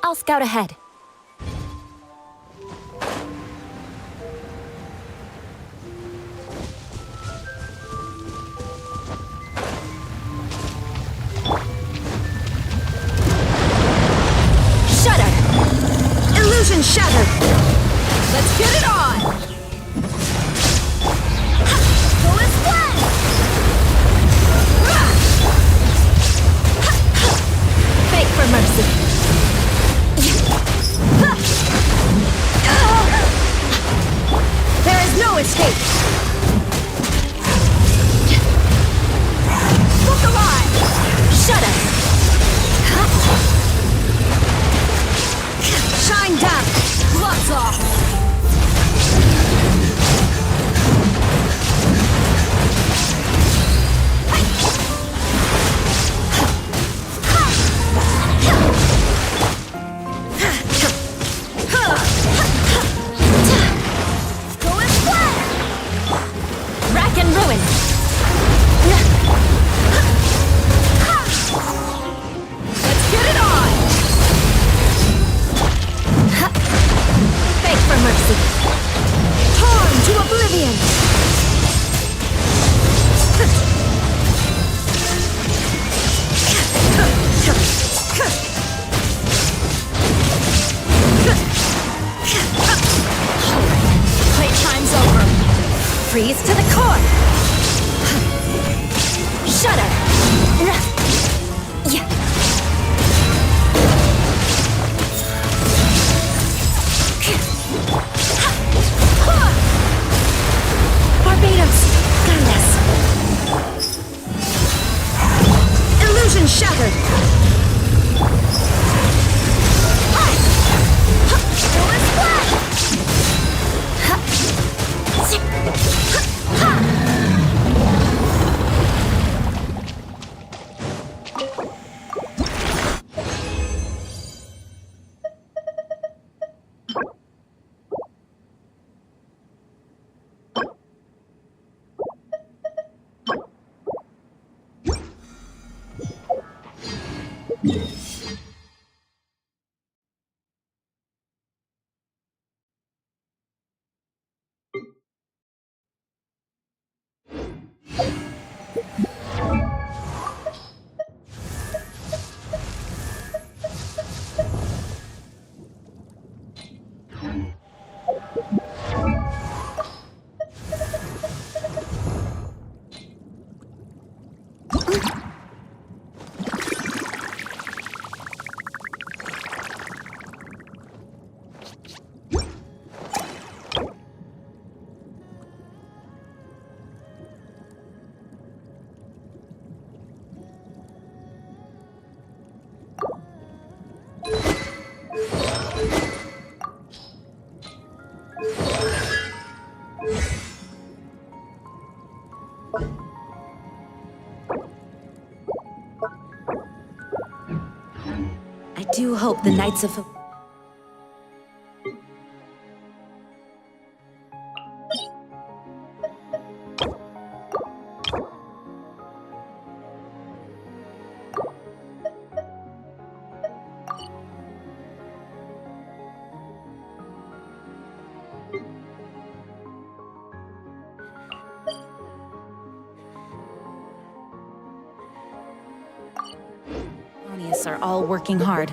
I'll scout ahead. Shudder! Illusion shattered! Let's get it on! Full is fled! Beg for mercy! There is no escape! Look alive! Shudder! Shine down! Gloves off! Go and fly! Rack and ruin! Let's get it on! Beg for mercy! Torn to oblivion! Playtime's over! Freeze to the core! Shudder! Yeah. Barbados, guide us. Illusion shattered. Still is flat. I do hope the Knights of... are all working hard.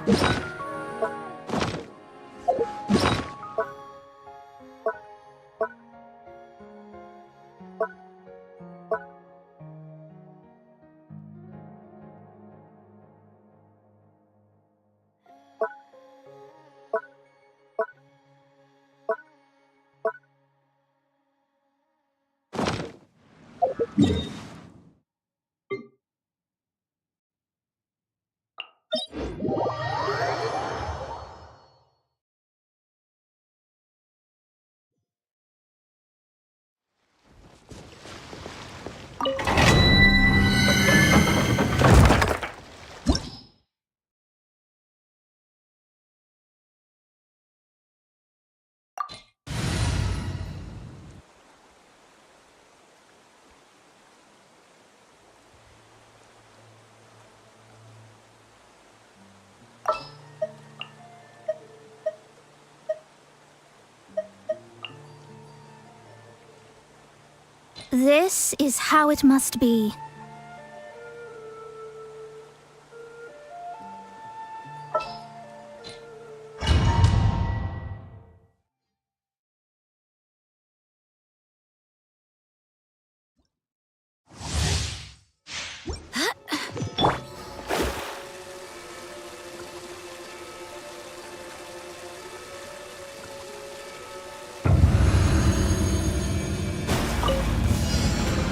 This is how it must be.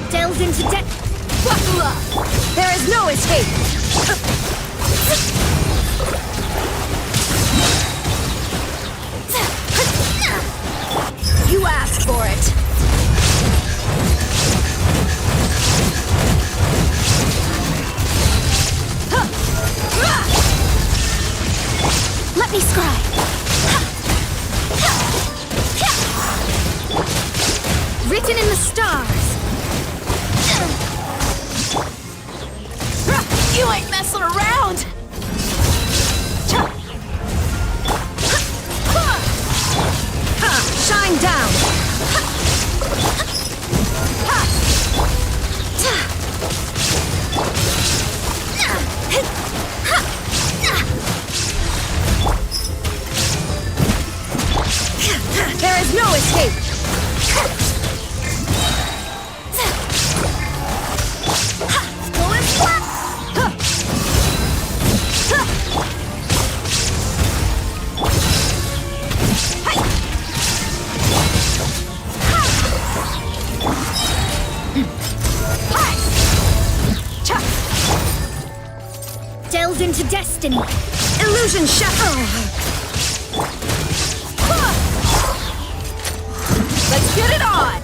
Delves into depth. Buckle up! There is no escape! You asked for it! Let me scry. Written in the stars. You ain't messing around! Shine down! There is no escape! Delves into destiny. Illusion shatter! Let's get it on!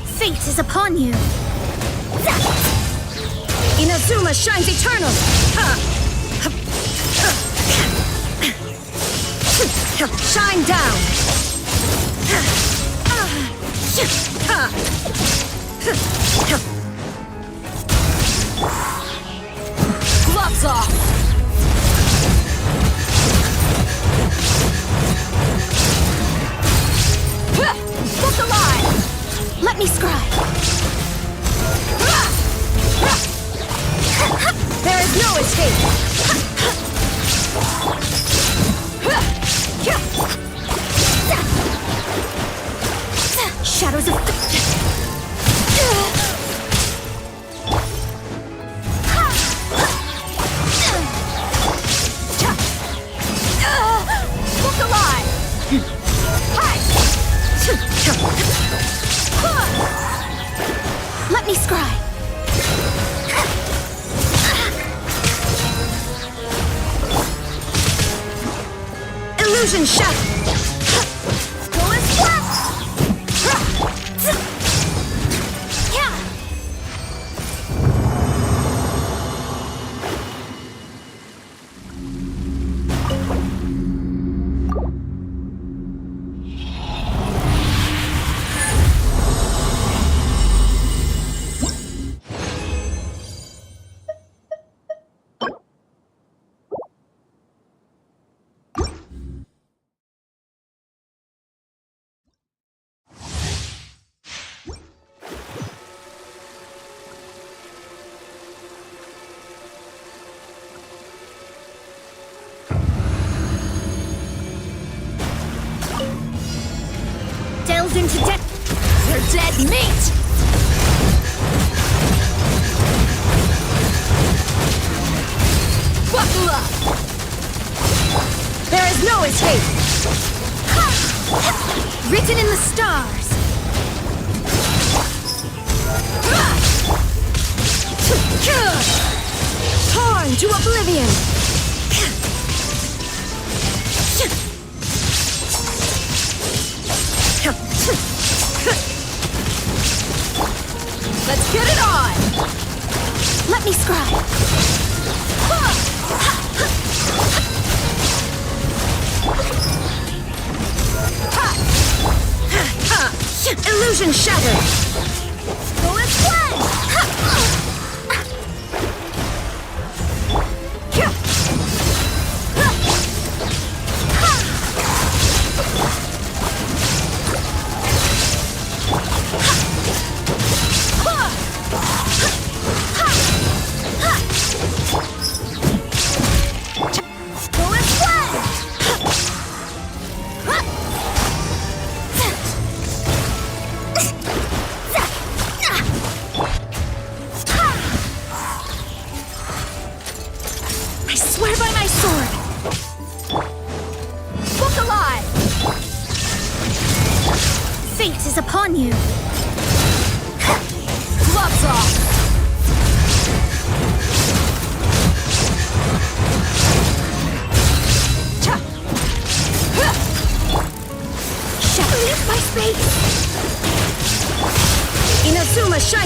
Fate is upon you. Inazuma shines eternal! Shine down! Gloves off! Look alive! Let me scry. There is no escape! Shadows of... Look alive! Let me scry. Illusion shatter! Going flat! Delves into depth. You're dead meat! Buckle up! There is no escape! Written in the stars. Torn to oblivion! Let's get it on! Let me scry. Illusion shattered! Going flat!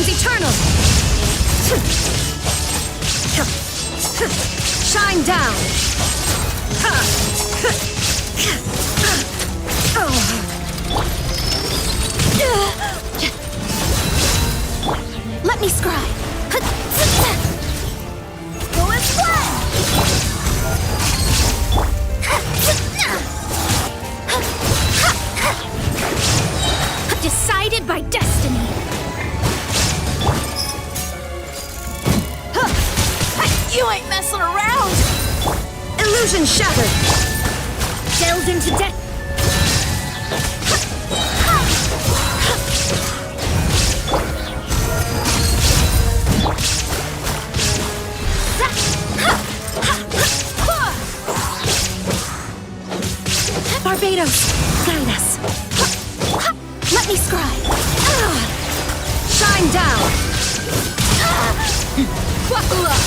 becomes eternal! Shine down! Let me scry. Go as one! Decided by destiny. You ain't messing around! Illusion shattered! Delved into death. Barbados, guide us. Let me scry. Shine down! Buckle up!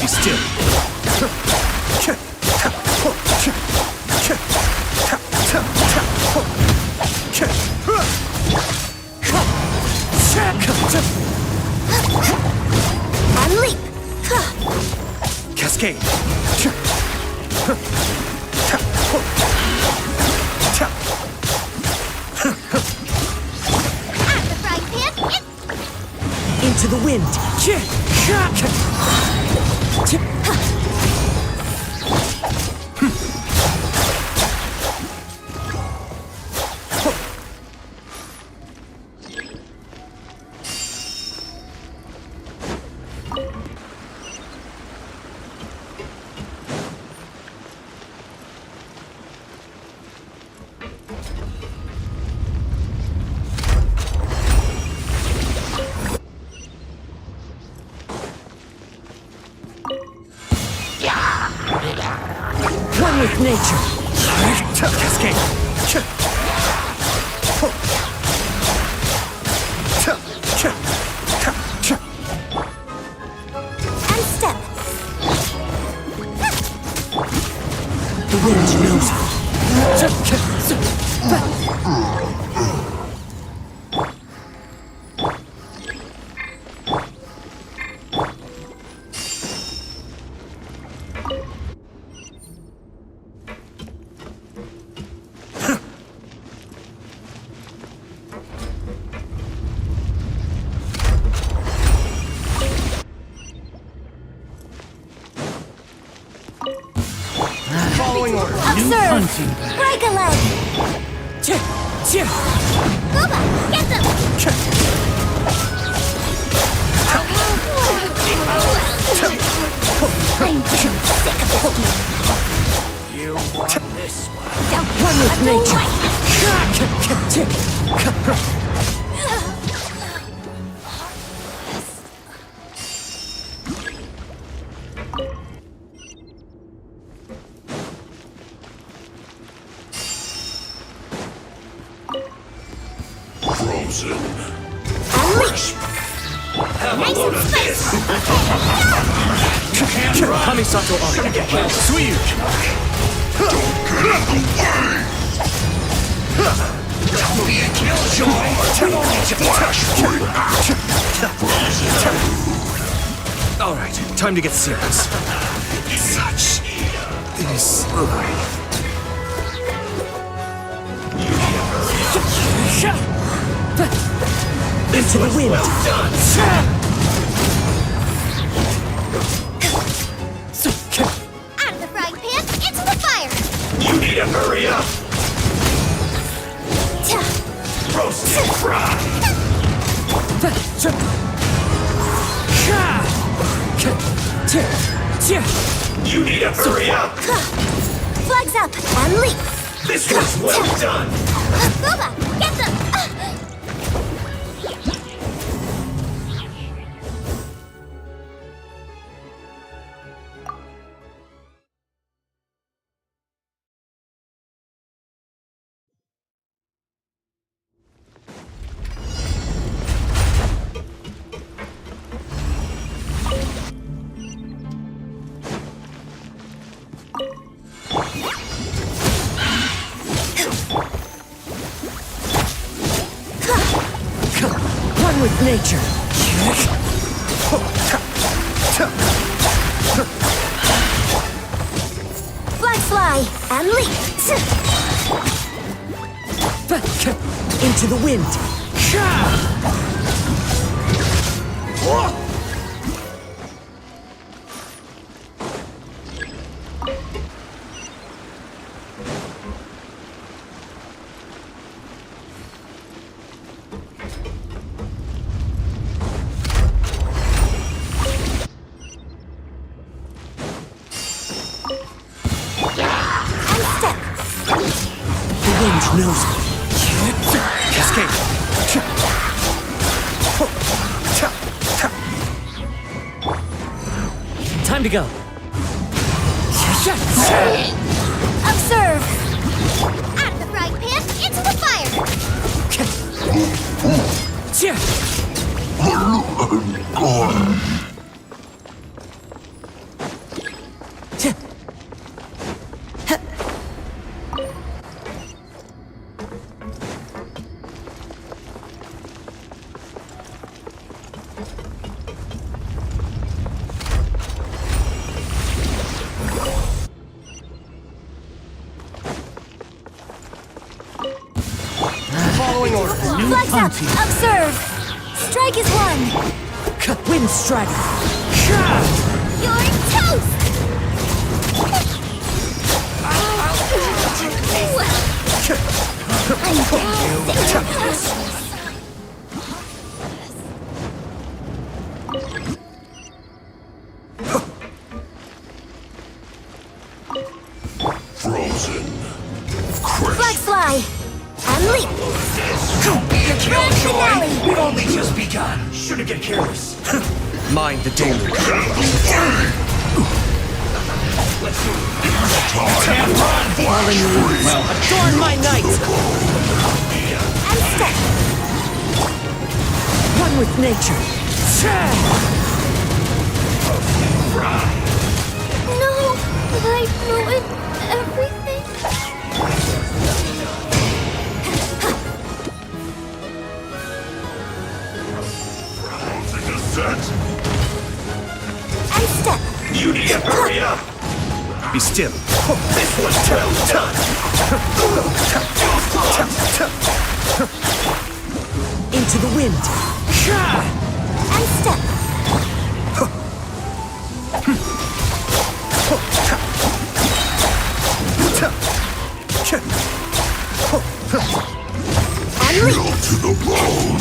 Be still. And leap. Cascade. At the frying pan. Into the wind! One with nature! Cascade. And step. The wind knows it. Following order. Observe! hunting bag. Break a leg! Booba, get them! I'm sick of holding. You want this one? One with nature. Frozen. Unleash! Nice and spicy! Kamisato on. Suyu. All right, time to get serious. Such is life. Into the wind. Out of the frying pan, into the fire! You need to hurry up. Roast and fry. You need to hurry up. Flags up and leap! This was well done. Booba, get them! One with nature. Flag fly and leap! Into the wind. Step! The wind knows me. Cascade. Time to go. Observe! Out of the frying pan, into the fire! Following order. New Flags up! hunting. Observe! Strike is one! Wind strike. You're toast! Frozen. Flag fly and leap! Grand finale! We've only just begun. Shouldn't get careless. Mind the deluge. Adorn my night. And step! One with nature. No! I ruined everything? And step! You need to hurry up. Be still. This was well done. Into the wind. And step! To the bone.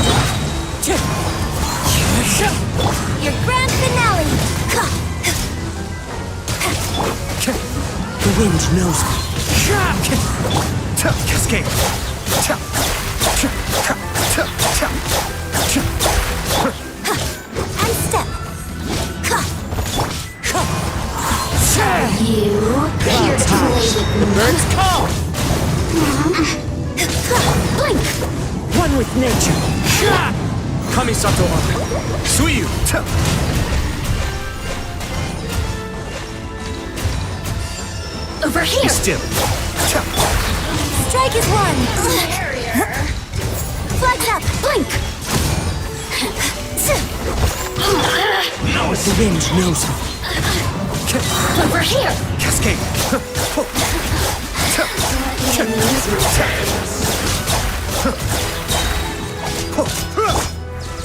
Your grand finale. The wind knows me. Cascade. And step. You here to play with me? Birds call. Blink. One with nature. Kamisato Arc. Suiyu. Over Be here. still. Strike is one. Flags up. Blink. The wind knows me. Over here. Cascade.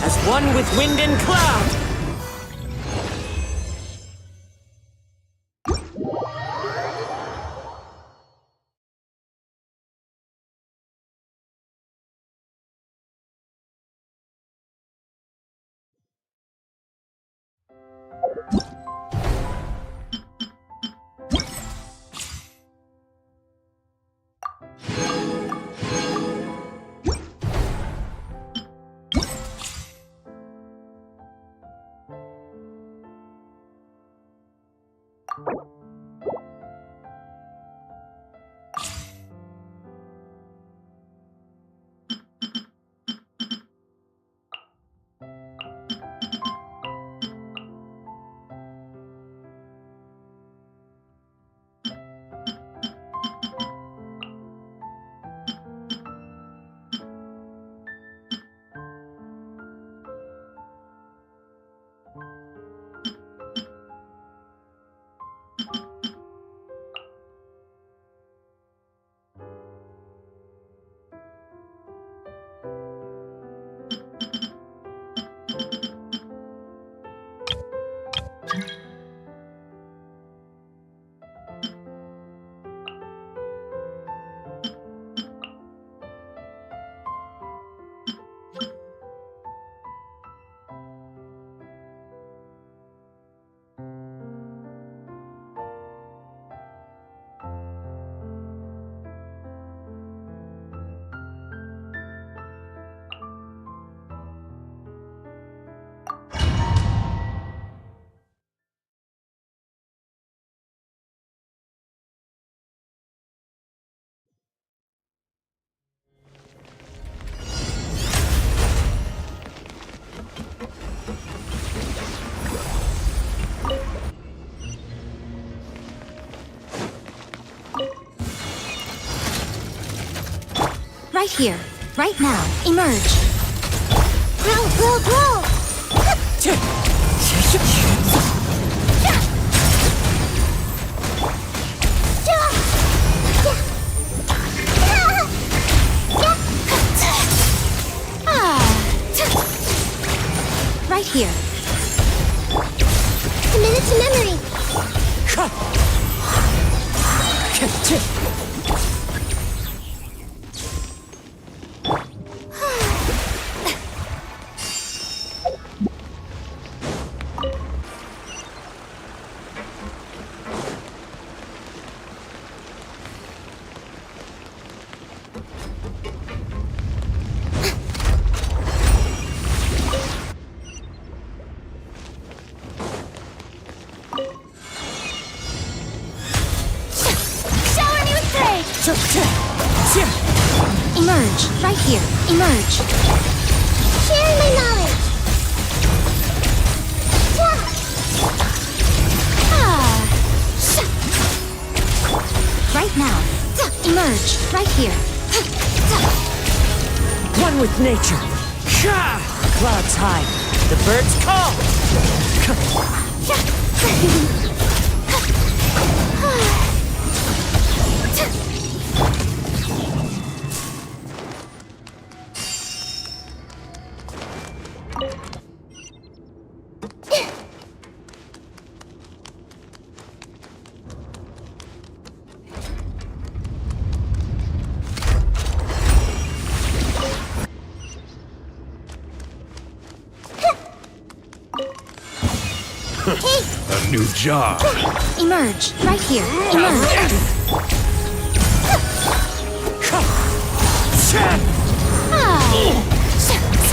As one with wind and cloud. Right here. Right now. Emerge. Grow, grow, grow. Right here. Commit it to memory. Emerge. Right here. Emerge. Share my knowledge. Right now. Emerge. Right here. One with nature. Clouds high. The birds call. New job. Emerge. Right here. Emerge.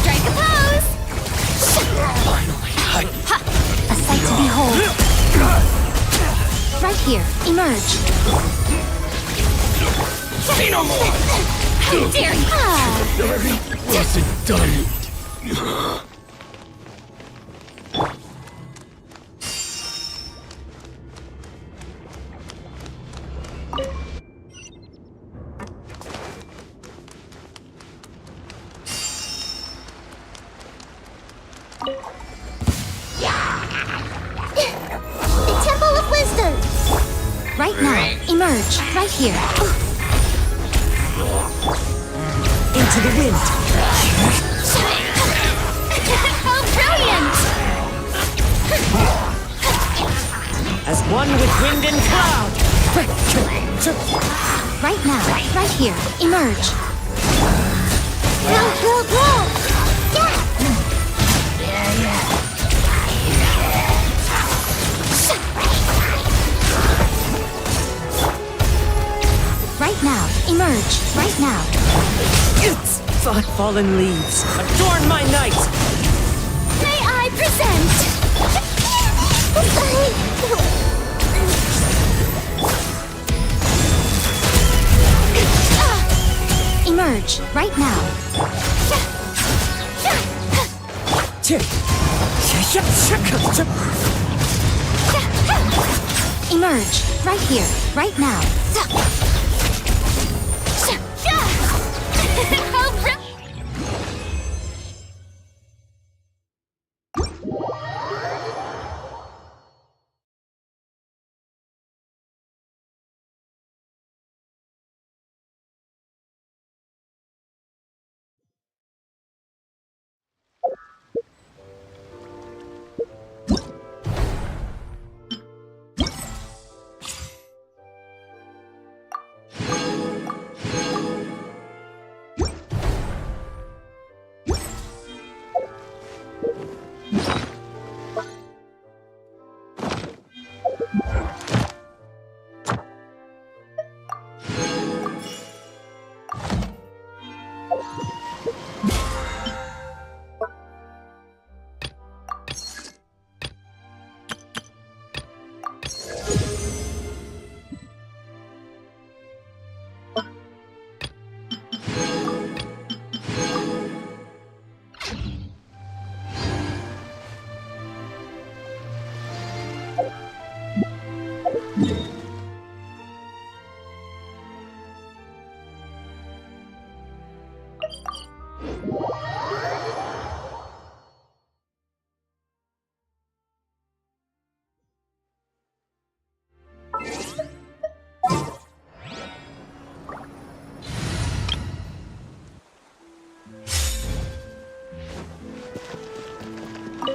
Strike a pose. Finally. A sight to behold. Right here. Emerge. Say no more. How dare you! Wasn't done. The Temple of Wisdom. Right now. Emerge. Right here. Into the wind. How brilliant! As one with wind and cloud. Right now. Right here. Emerge. Go! Right now. Emerge. Right now. Fallen leaves. Adorn my night. May I present? Emerge. Right now. Emerge. Right here. Right now. How brilliant!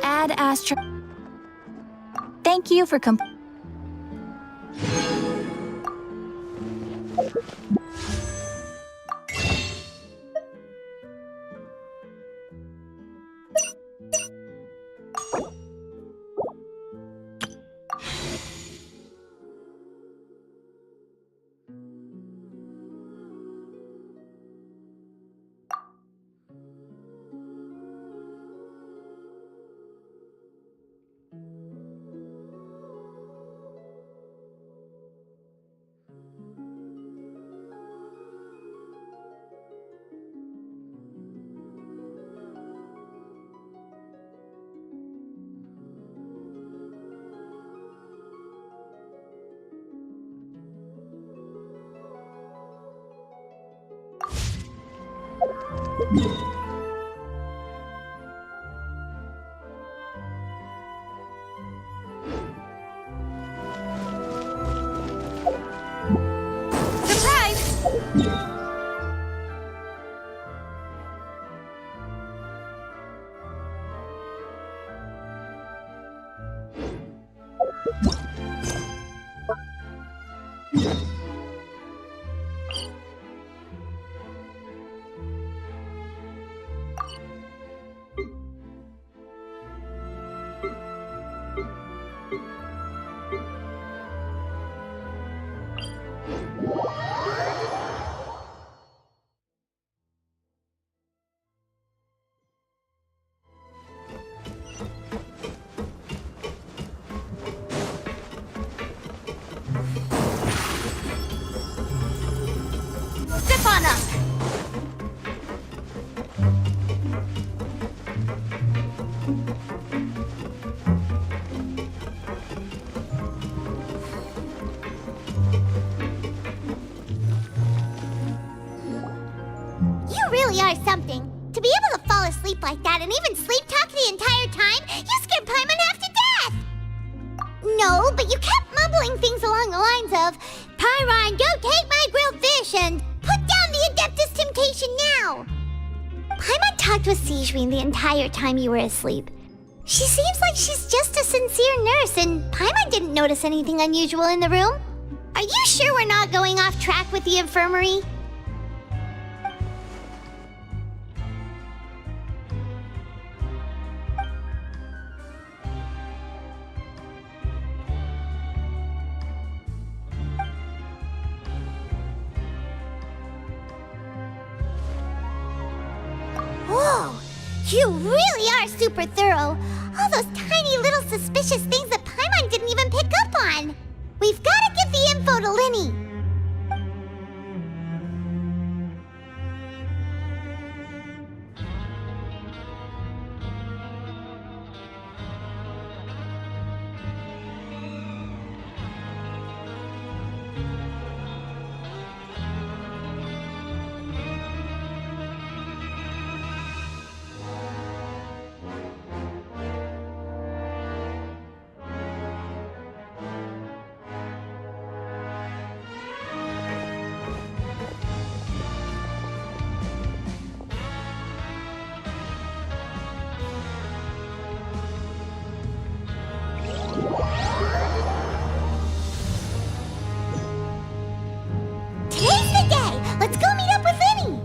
Add Astro. Thank you for Step on up! You really are something. To be able to fall asleep like that and even sleep talk the entire time, you scared Paimon half to death! No, but you kept mumbling things along the lines of, Pyron, go take my grilled fish and put down the Adeptus Temptation now! Paimon talked with Sijrin the entire time you were asleep. She seems like she's just a sincere nurse, and Paimon didn't notice anything unusual in the room. Are you sure we're not going off track with the infirmary? Whoa! You really are super thorough! All those tiny little suspicious things that Paimon didn't even pick up on! We've gotta give the info to Linny! Today's the day! Let's go meet up with Linny!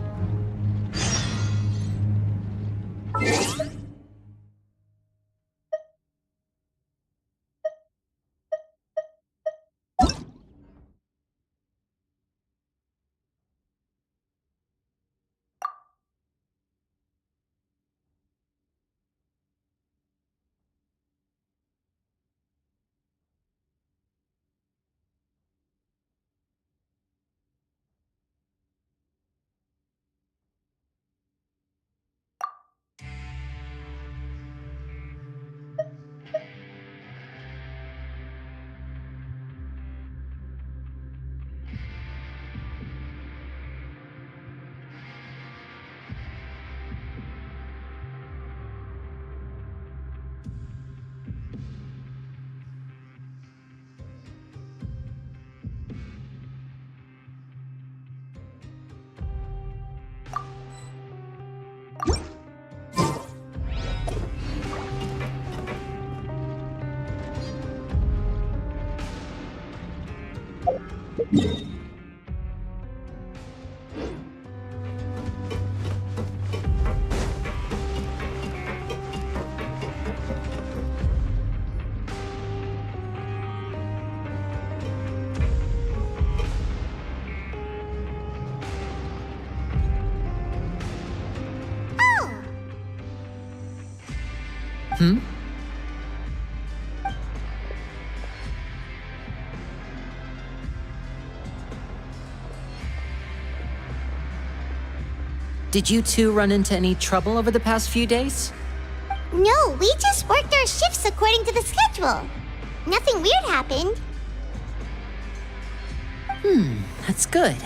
Hmm? Did you two run into any trouble over the past few days? No, we just worked our shifts according to the schedule. Nothing weird happened. That's good.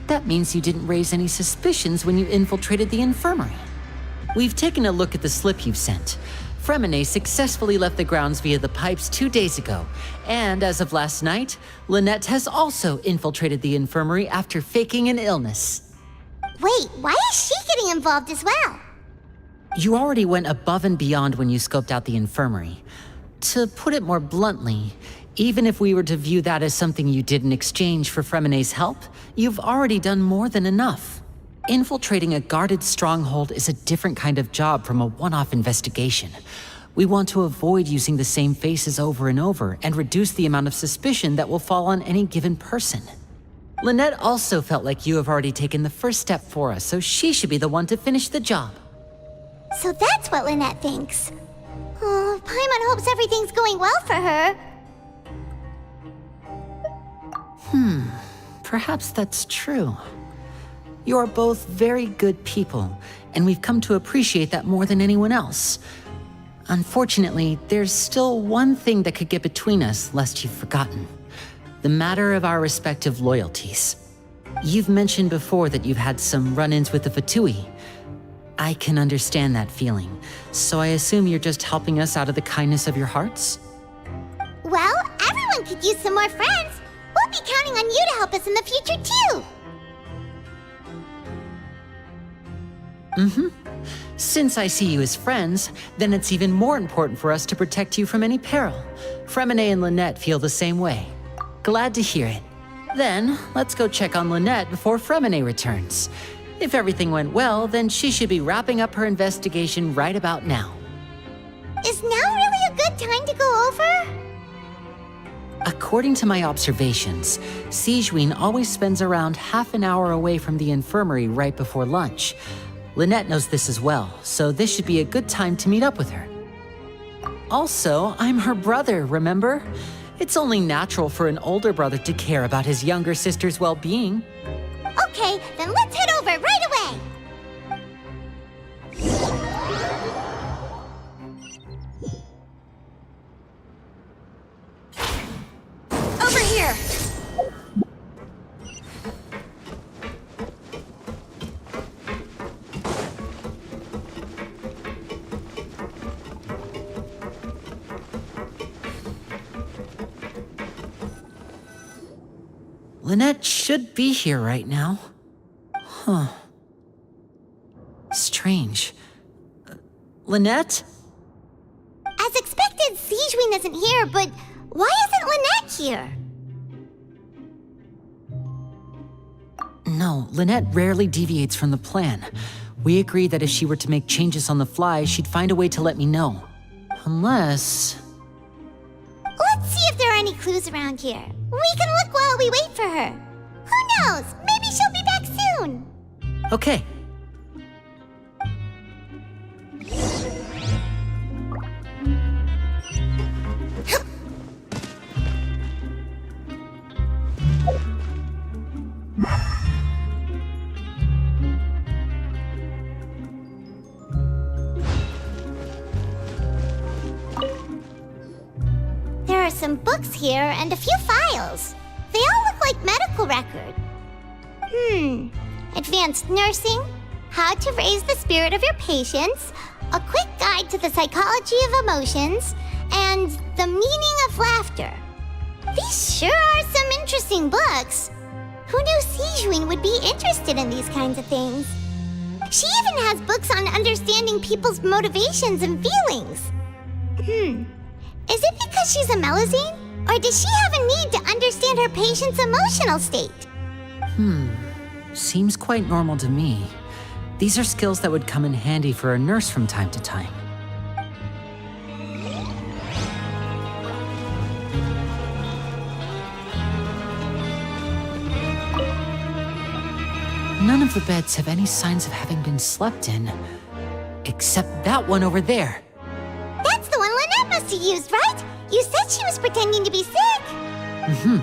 That means you didn't raise any suspicions when you infiltrated the infirmary. We've taken a look at the slip you've sent. Fremine successfully left the grounds via the pipes 2 days ago, and as of last night, Lynette has also infiltrated the infirmary after faking an illness. Wait, why is she getting involved as well? You already went above and beyond when you scoped out the infirmary. To put it more bluntly, even if we were to view that as something you did in exchange for Fremine's help, you've already done more than enough. Infiltrating a guarded stronghold is a different kind of job from a one-off investigation. We want to avoid using the same faces over and over and reduce the amount of suspicion that will fall on any given person. Lynette also felt like you have already taken the first step for us, so she should be the one to finish the job. So that's what Lynette thinks. Oh, Paimon hopes everything's going well for her. Perhaps that's true. You are both very good people, and we've come to appreciate that more than anyone else. Unfortunately, there's still one thing that could get between us, lest you've forgotten. The matter of our respective loyalties. You've mentioned before that you've had some run-ins with the Fatui. I can understand that feeling, so I assume you're just helping us out of the kindness of your hearts? Well, everyone could use some more friends. We'll be counting on you to help us in the future, too. Since I see you as friends, then it's even more important for us to protect you from any peril. Fremine and Lynette feel the same way. Glad to hear it. Then, let's go check on Lynette before Fremine returns. If everything went well, then she should be wrapping up her investigation right about now. Is now really a good time to go over? According to my observations, Sigewinne always spends around half an hour away from the infirmary right before lunch. Lynette knows this as well, so this should be a good time to meet up with her. Also, I'm her brother, remember? It's only natural for an older brother to care about his younger sister's well-being. Okay, then let's head over right away. Over here! Lynette should be here right now. Huh. Strange. Lynette? As expected, Sigewinne isn't here, but why isn't Lynette here? No, Lynette rarely deviates from the plan. We agreed that if she were to make changes on the fly, she'd find a way to let me know. Unless... Let's see if there are any clues around here. We can look while we wait for her. Who knows? Maybe she'll be back soon. Okay. There are some books here and a few files. They all look like medical record. Advanced nursing, how to raise the spirit of your patients, a quick guide to the psychology of emotions, and the meaning of laughter. These sure are some interesting books. Who knew Sigewinne would be interested in these kinds of things? She even has books on understanding people's motivations and feelings. Is it because she's a Melusine? Or does she have a need to understand her patient's emotional state? Seems quite normal to me. These are skills that would come in handy for a nurse from time to time. None of the beds have any signs of having been slept in, except that one over there. That's the one Lynette must have used, right? You said she was pretending to be sick.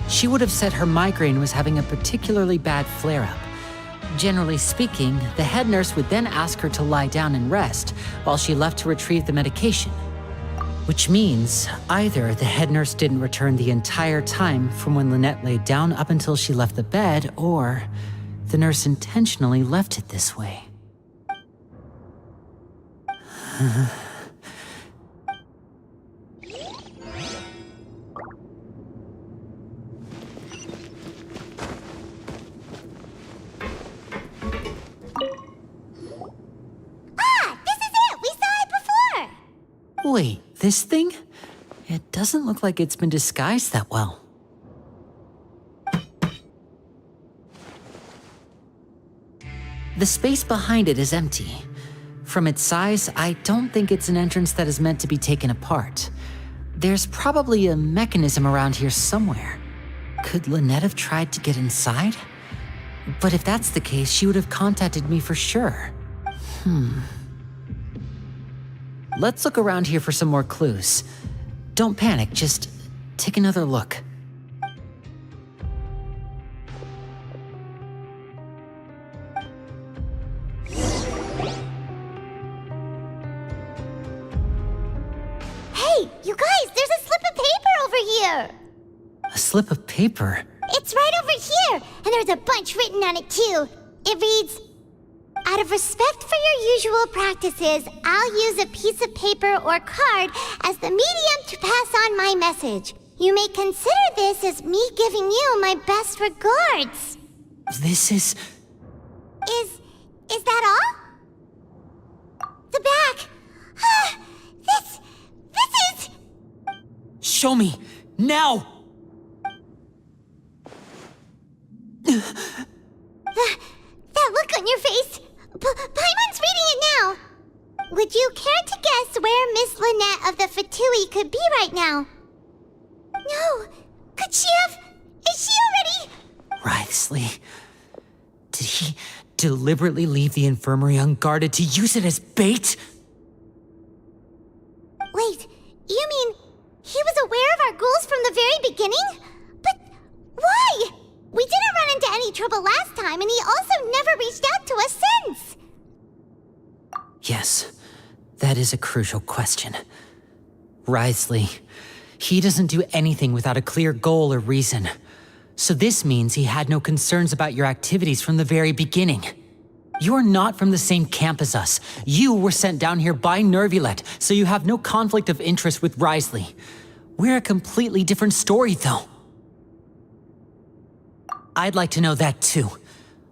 She would have said her migraine was having a particularly bad flare-up. Generally speaking, the head nurse would then ask her to lie down and rest while she left to retrieve the medication. Which means either the head nurse didn't return the entire time from when Lynette laid down up until she left the bed, or the nurse intentionally left it this way. Wait, this thing? It doesn't look like it's been disguised that well. The space behind it is empty. From its size, I don't think it's an entrance that is meant to be taken apart. There's probably a mechanism around here somewhere. Could Lynette have tried to get inside? But if that's the case, she would have contacted me for sure. Let's look around here for some more clues. Don't panic, just take another look. here. A slip of paper? It's right over here, and there's a bunch written on it too. It reads, "Out of respect for your usual practices, I'll use a piece of paper or card as the medium to pass on my message. You may consider this as me giving you my best regards." This is... Is that all? The back. This is... Show me! Now! That look on your face. Paimon's reading it now. Would you care to guess where Miss Lynette of the Fatui could be right now? No. Could she have... Is she already... Writhsley. Did he deliberately leave the infirmary unguarded to use it as bait? Wait, you mean he was aware of our goals from the very beginning? But why? We didn't run into any trouble last time, and he also never reached out to us since. Yes, that is a crucial question. Writhsley, he doesn't do anything without a clear goal or reason. So this means he had no concerns about your activities from the very beginning. You're not from the same camp as us. You were sent down here by Nervulet, so you have no conflict of interest with Writhsley. We're a completely different story, though. I'd like to know that, too.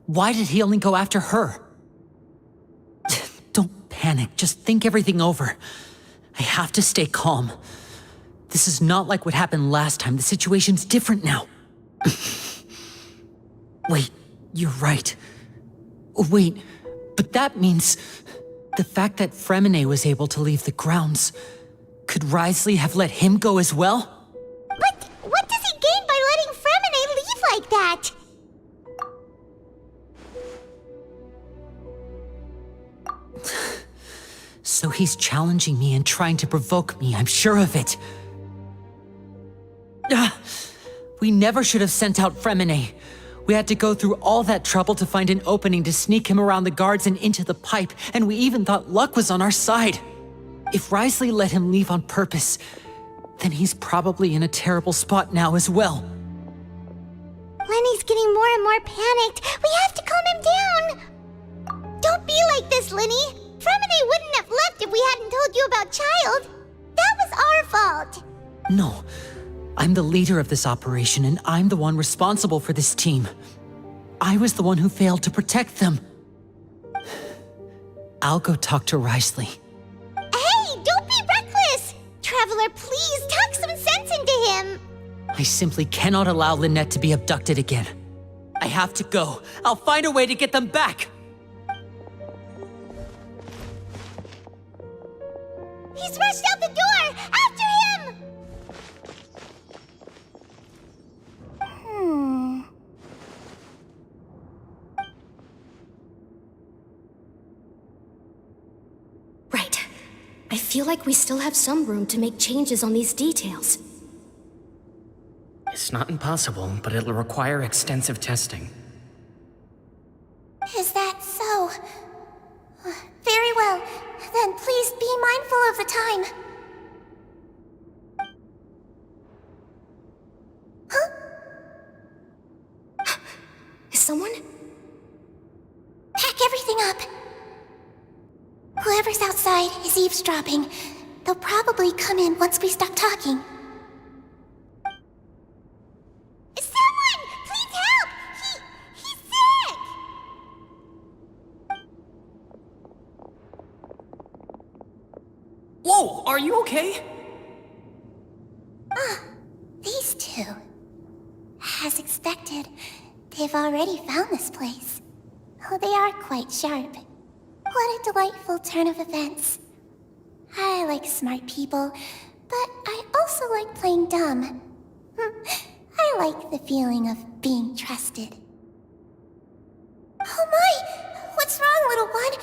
Why did he only go after her? Don't panic, just think everything over. I have to stay calm. This is not like what happened last time. The situation's different now. Wait, you're right. Wait, but that means... the fact that Fremine was able to leave the grounds... Could Writhsley have let him go as well? But what does he gain by letting Fremine leave like that? So he's challenging me and trying to provoke me, I'm sure of it. We never should have sent out Fremine. We had to go through all that trouble to find an opening to sneak him around the guards and into the pipe, and we even thought luck was on our side. If Writhsley let him leave on purpose, then he's probably in a terrible spot now as well. Lenny's getting more and more panicked. We have to calm him down. Don't be like this, Lenny. Fremine wouldn't have left if we hadn't told you about Child. That was our fault. No. I'm the leader of this operation, and I'm the one responsible for this team. I was the one who failed to protect them. I'll go talk to Writhsley. Hey, don't be reckless! Traveler, please talk some sense into him. I simply cannot allow Lynette to be abducted again. I have to go. I'll find a way to get them back. He's rushed out the door! After him! Right. I feel like we still have some room to make changes on these details. It's not impossible, but it'll require extensive testing. Is that so? Very well. Then please be mindful of the time. Huh? Is someone? Pack everything up. Whoever's outside is eavesdropping. They'll probably come in once we stop talking. Someone! Please help! He's sick! Whoa, are you okay? These two. As expected, they've already found this place. Oh, they are quite sharp. What a delightful turn of events. I like smart people, but I also like playing dumb. I like the feeling of being trusted. Oh my! What's wrong, little one?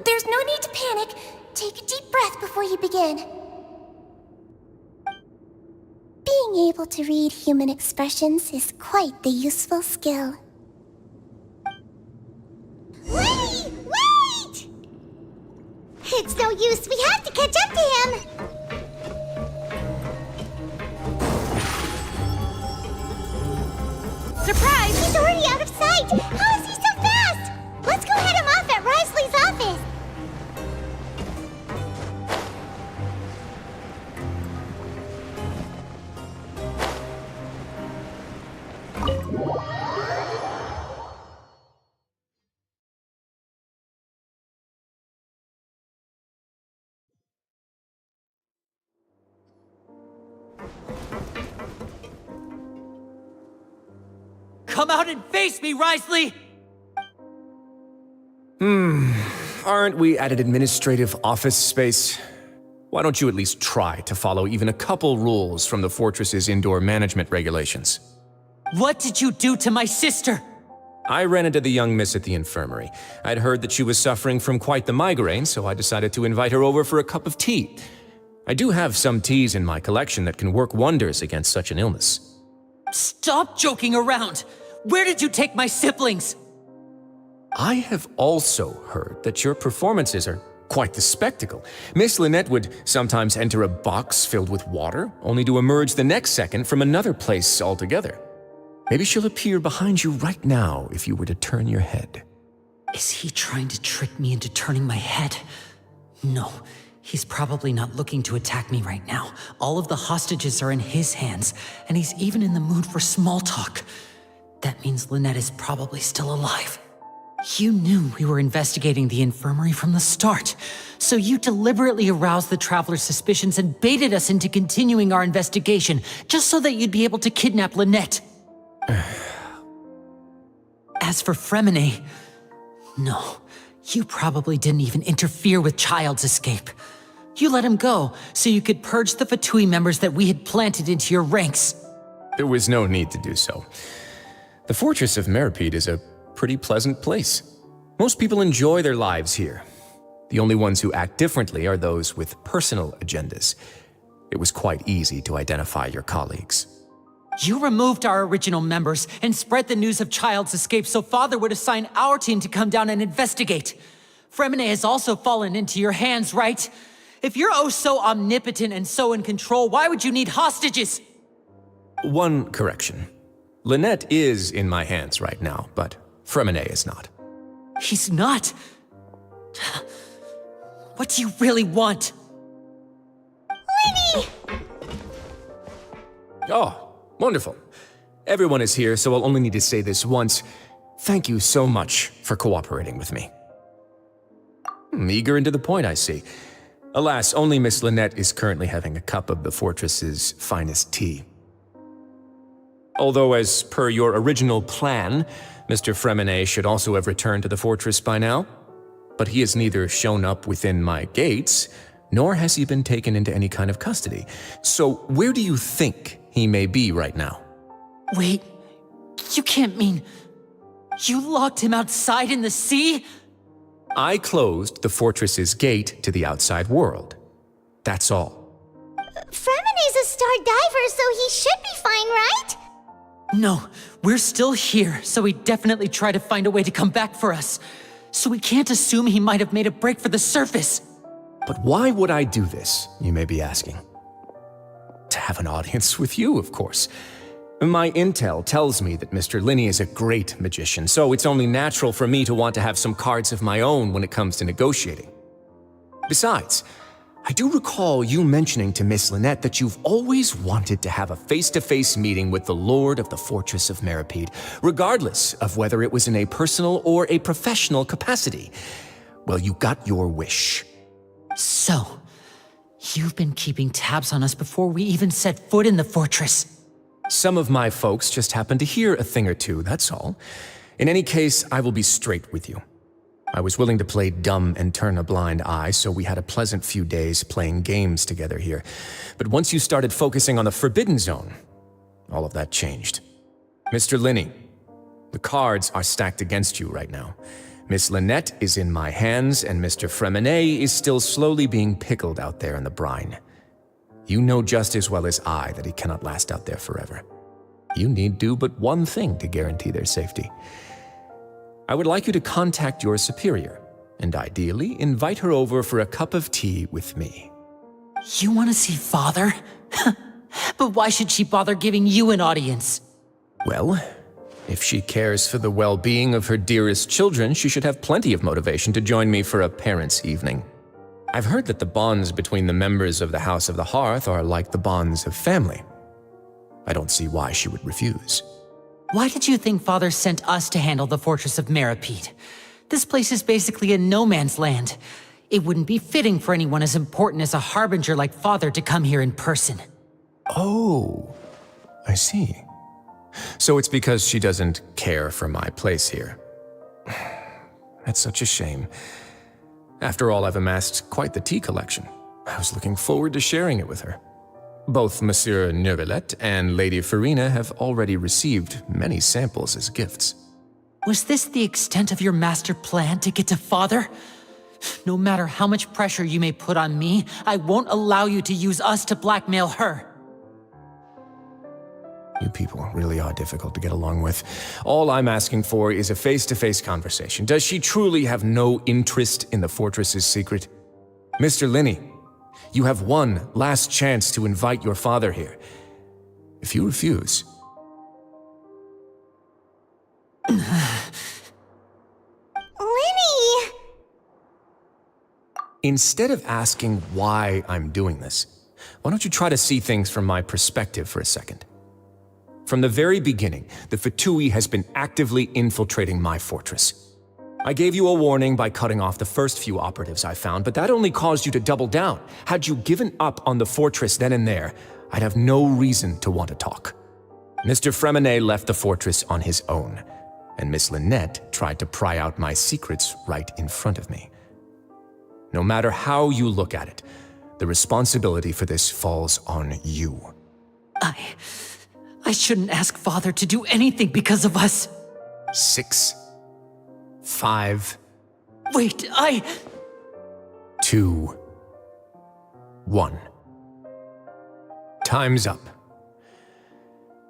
There's no need to panic. Take a deep breath before you begin. Being able to read human expressions is quite the useful skill. Wait! Wait! It's no use. We have to catch up to him. Surprise! He's already out of sight! How is he so fast? Let's go head him off at Risley's office! Come out and face me, Risley! Aren't we at an administrative office space? Why don't you at least try to follow even a couple rules from the fortress's indoor management regulations? What did you do to my sister? I ran into the young miss at the infirmary. I'd heard that she was suffering from quite the migraine, so I decided to invite her over for a cup of tea. I do have some teas in my collection that can work wonders against such an illness. Stop joking around! Where did you take my siblings? I have also heard that your performances are quite the spectacle. Miss Lynette would sometimes enter a box filled with water, only to emerge the next second from another place altogether. Maybe she'll appear behind you right now if you were to turn your head. Is he trying to trick me into turning my head? No, he's probably not looking to attack me right now. All of the hostages are in his hands, and he's even in the mood for small talk. That means Lynette is probably still alive. You knew we were investigating the infirmary from the start, so you deliberately aroused the Traveler's suspicions and baited us into continuing our investigation, just so that you'd be able to kidnap Lynette. As for Fremine, no, you probably didn't even interfere with Child's escape. You let him go, so you could purge the Fatui members that we had planted into your ranks. There was no need to do so. The Fortress of Meripede is a pretty pleasant place. Most people enjoy their lives here. The only ones who act differently are those with personal agendas. It was quite easy to identify your colleagues. You removed our original members and spread the news of Child's escape so Father would assign our team to come down and investigate. Fremine has also fallen into your hands, right? If you're oh so omnipotent and so in control, why would you need hostages? One correction. Lynette is in my hands right now, but Fremine is not. He's not. What do you really want? Lenny! Oh, wonderful. Everyone is here, so I'll only need to say this once. Thank you so much for cooperating with me. Eager and to the point, I see. Alas, only Miss Lynette is currently having a cup of the fortress's finest tea. Although, as per your original plan, Mr. Fremine should also have returned to the fortress by now. But he has neither shown up within my gates, nor has he been taken into any kind of custody. So where do you think he may be right now? Wait, you can't mean... You locked him outside in the sea? I closed the fortress's gate to the outside world. That's all. Fremine's a star diver, so he should be fine, right? No, we're still here, so he'd definitely try to find a way to come back for us. So we can't assume he might have made a break for the surface. But why would I do this, you may be asking? To have an audience with you, of course. My intel tells me that Mr. Linney is a great magician, so it's only natural for me to want to have some cards of my own when it comes to negotiating. Besides, I do recall you mentioning to Miss Lynette that you've always wanted to have a face-to-face meeting with the Lord of the Fortress of Meripede, regardless of whether it was in a personal or a professional capacity. Well, you got your wish. So, you've been keeping tabs on us before we even set foot in the fortress. Some of my folks just happened to hear a thing or two, that's all. In any case, I will be straight with you. I was willing to play dumb and turn a blind eye, so we had a pleasant few days playing games together here. But once you started focusing on the Forbidden Zone, all of that changed. Mr. Linney, the cards are stacked against you right now. Miss Lynette is in my hands, and Mr. Fremine is still slowly being pickled out there in the brine. You know just as well as I that he cannot last out there forever. You need do but one thing to guarantee their safety. I would like you to contact your superior, and ideally invite her over for a cup of tea with me. You want to see Father? But why should she bother giving you an audience? Well, If she cares for the well-being of her dearest children, she should have plenty of motivation to join me for a parents' evening. I've heard that the bonds between the members of the House of the Hearth are like the bonds of family. I don't see why she would refuse. Why did you think Father sent us to handle the Fortress of Meripede? This place is basically a no-man's land. It wouldn't be fitting for anyone as important as a harbinger like Father to come here in person. Oh, I see. So it's because she doesn't care for my place here. That's such a shame. After all, I've amassed quite the tea collection. I was looking forward to sharing it with her. Both Monsieur Neuvillette and Lady Farina have already received many samples as gifts. Was this the extent of your master plan to get to Father? No matter how much pressure you may put on me, I won't allow you to use us to blackmail her. You people really are difficult to get along with. All I'm asking for is a face-to-face conversation. Does she truly have no interest in the fortress's secret? Mr. Linney, you have one last chance to invite your father here. If you refuse... Linny! Instead of asking why I'm doing this, why don't you try to see things from my perspective for a second? From the very beginning, the Fatui has been actively infiltrating my fortress. I gave you a warning by cutting off the first few operatives I found, but that only caused you to double down. Had you given up on the fortress then and there, I'd have no reason to want to talk. Mr. Fremenet left the fortress on his own, and Miss Lynette tried to pry out my secrets right in front of me. No matter how you look at it, the responsibility for this falls on you. I shouldn't ask Father to do anything because of us. 6, 5... Wait, 2, 1. Time's up.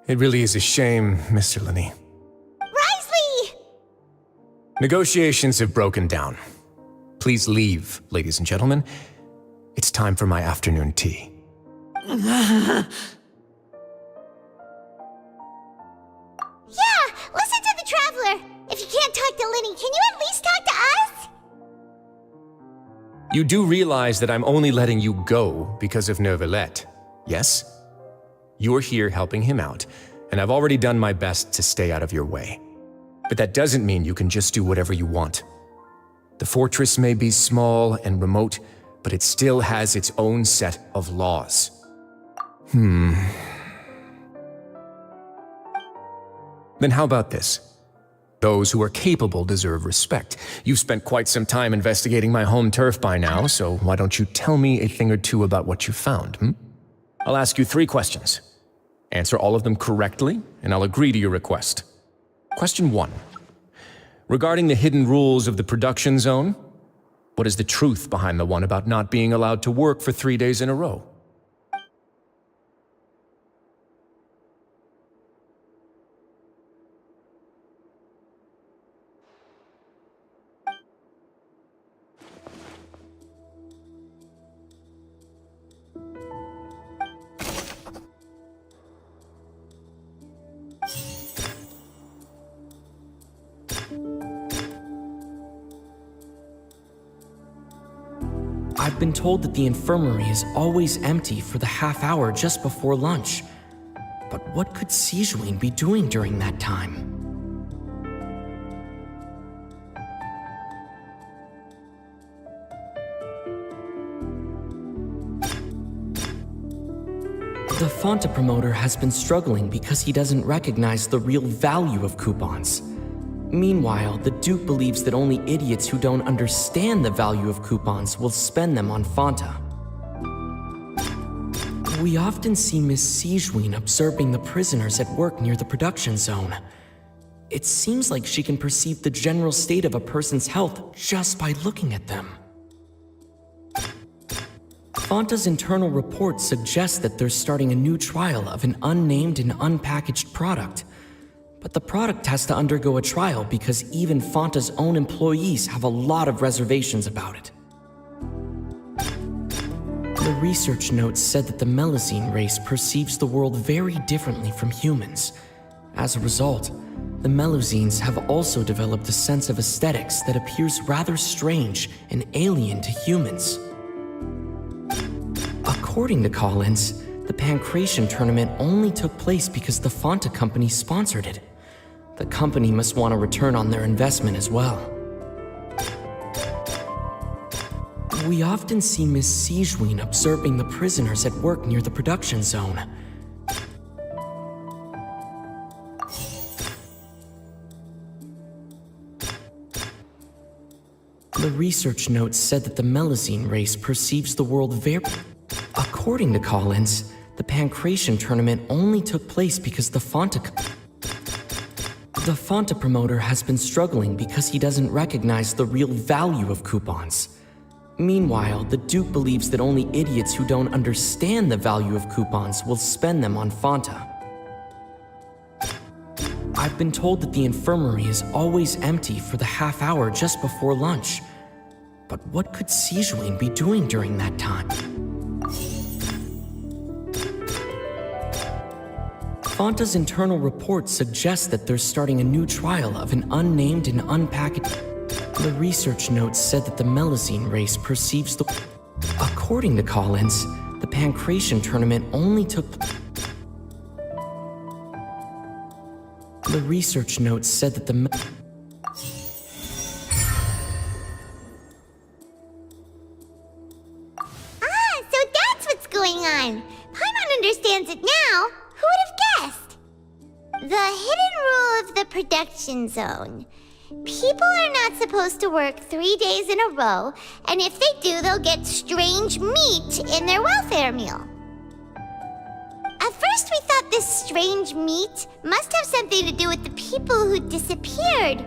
It really is a shame, Mr. Linney. Risley! Negotiations have broken down. Please leave, ladies and gentlemen. It's time for my afternoon tea. Yeah, listen to the Traveler. If you can't talk to Linny, can you at least talk to us? You do realize that I'm only letting you go because of Neuvillette, yes? You're here helping him out, and I've already done my best to stay out of your way. But that doesn't mean you can just do whatever you want. The fortress may be small and remote, but it still has its own set of laws. Then how about this? Those who are capable deserve respect. You've spent quite some time investigating my home turf by now, so why don't you tell me a thing or two about what you found, I'll ask you 3 questions. Answer all of them correctly, and I'll agree to your request. Question 1. Regarding the hidden rules of the production zone, what is the truth behind the one about not being allowed to work for 3 days in a row? I've been told that the infirmary is always empty for the half hour just before lunch. But what could Sijuin be doing during that time? The Fanta promoter has been struggling because he doesn't recognize the real value of coupons. Meanwhile, the Duke believes that only idiots who don't understand the value of coupons will spend them on Fanta. We often see Miss Sijuin observing the prisoners at work near the production zone. It seems like she can perceive the general state of a person's health just by looking at them. Fanta's internal report suggests that they're starting a new trial of an unnamed and unpackaged product. But the product has to undergo a trial because even Fanta's own employees have a lot of reservations about it. The research notes said that the Melusine race perceives the world very differently from humans. As a result, the Melusines have also developed a sense of aesthetics that appears rather strange and alien to humans. According to Collins, the Pancration tournament only took place because the Fanta company sponsored it. The company must want a return on their investment as well. We often see Miss Sijuin observing the prisoners at work near the production zone. The research notes said that the Melusine race perceives the world very... According to Collins, the Pancration tournament only took place because the Fanta promoter has been struggling because he doesn't recognize the real value of coupons. Meanwhile, the Duke believes that only idiots who don't understand the value of coupons will spend them on Fanta. I've been told that the infirmary is always empty for the half hour just before lunch. But what could Sijuin be doing during that time? Fanta's internal report suggests that they're starting a new trial of an unnamed and unpackaged... The research notes said that the Melusine race perceives the... According to Collins, the Pancration tournament only took... The research notes said that the... So that's what's going on. Paimon understands it now. Who would have guessed? The hidden rule of the production zone. People are not supposed to work 3 days in a row, and if they do, they'll get strange meat in their welfare meal. At first we thought this strange meat must have something to do with the people who disappeared,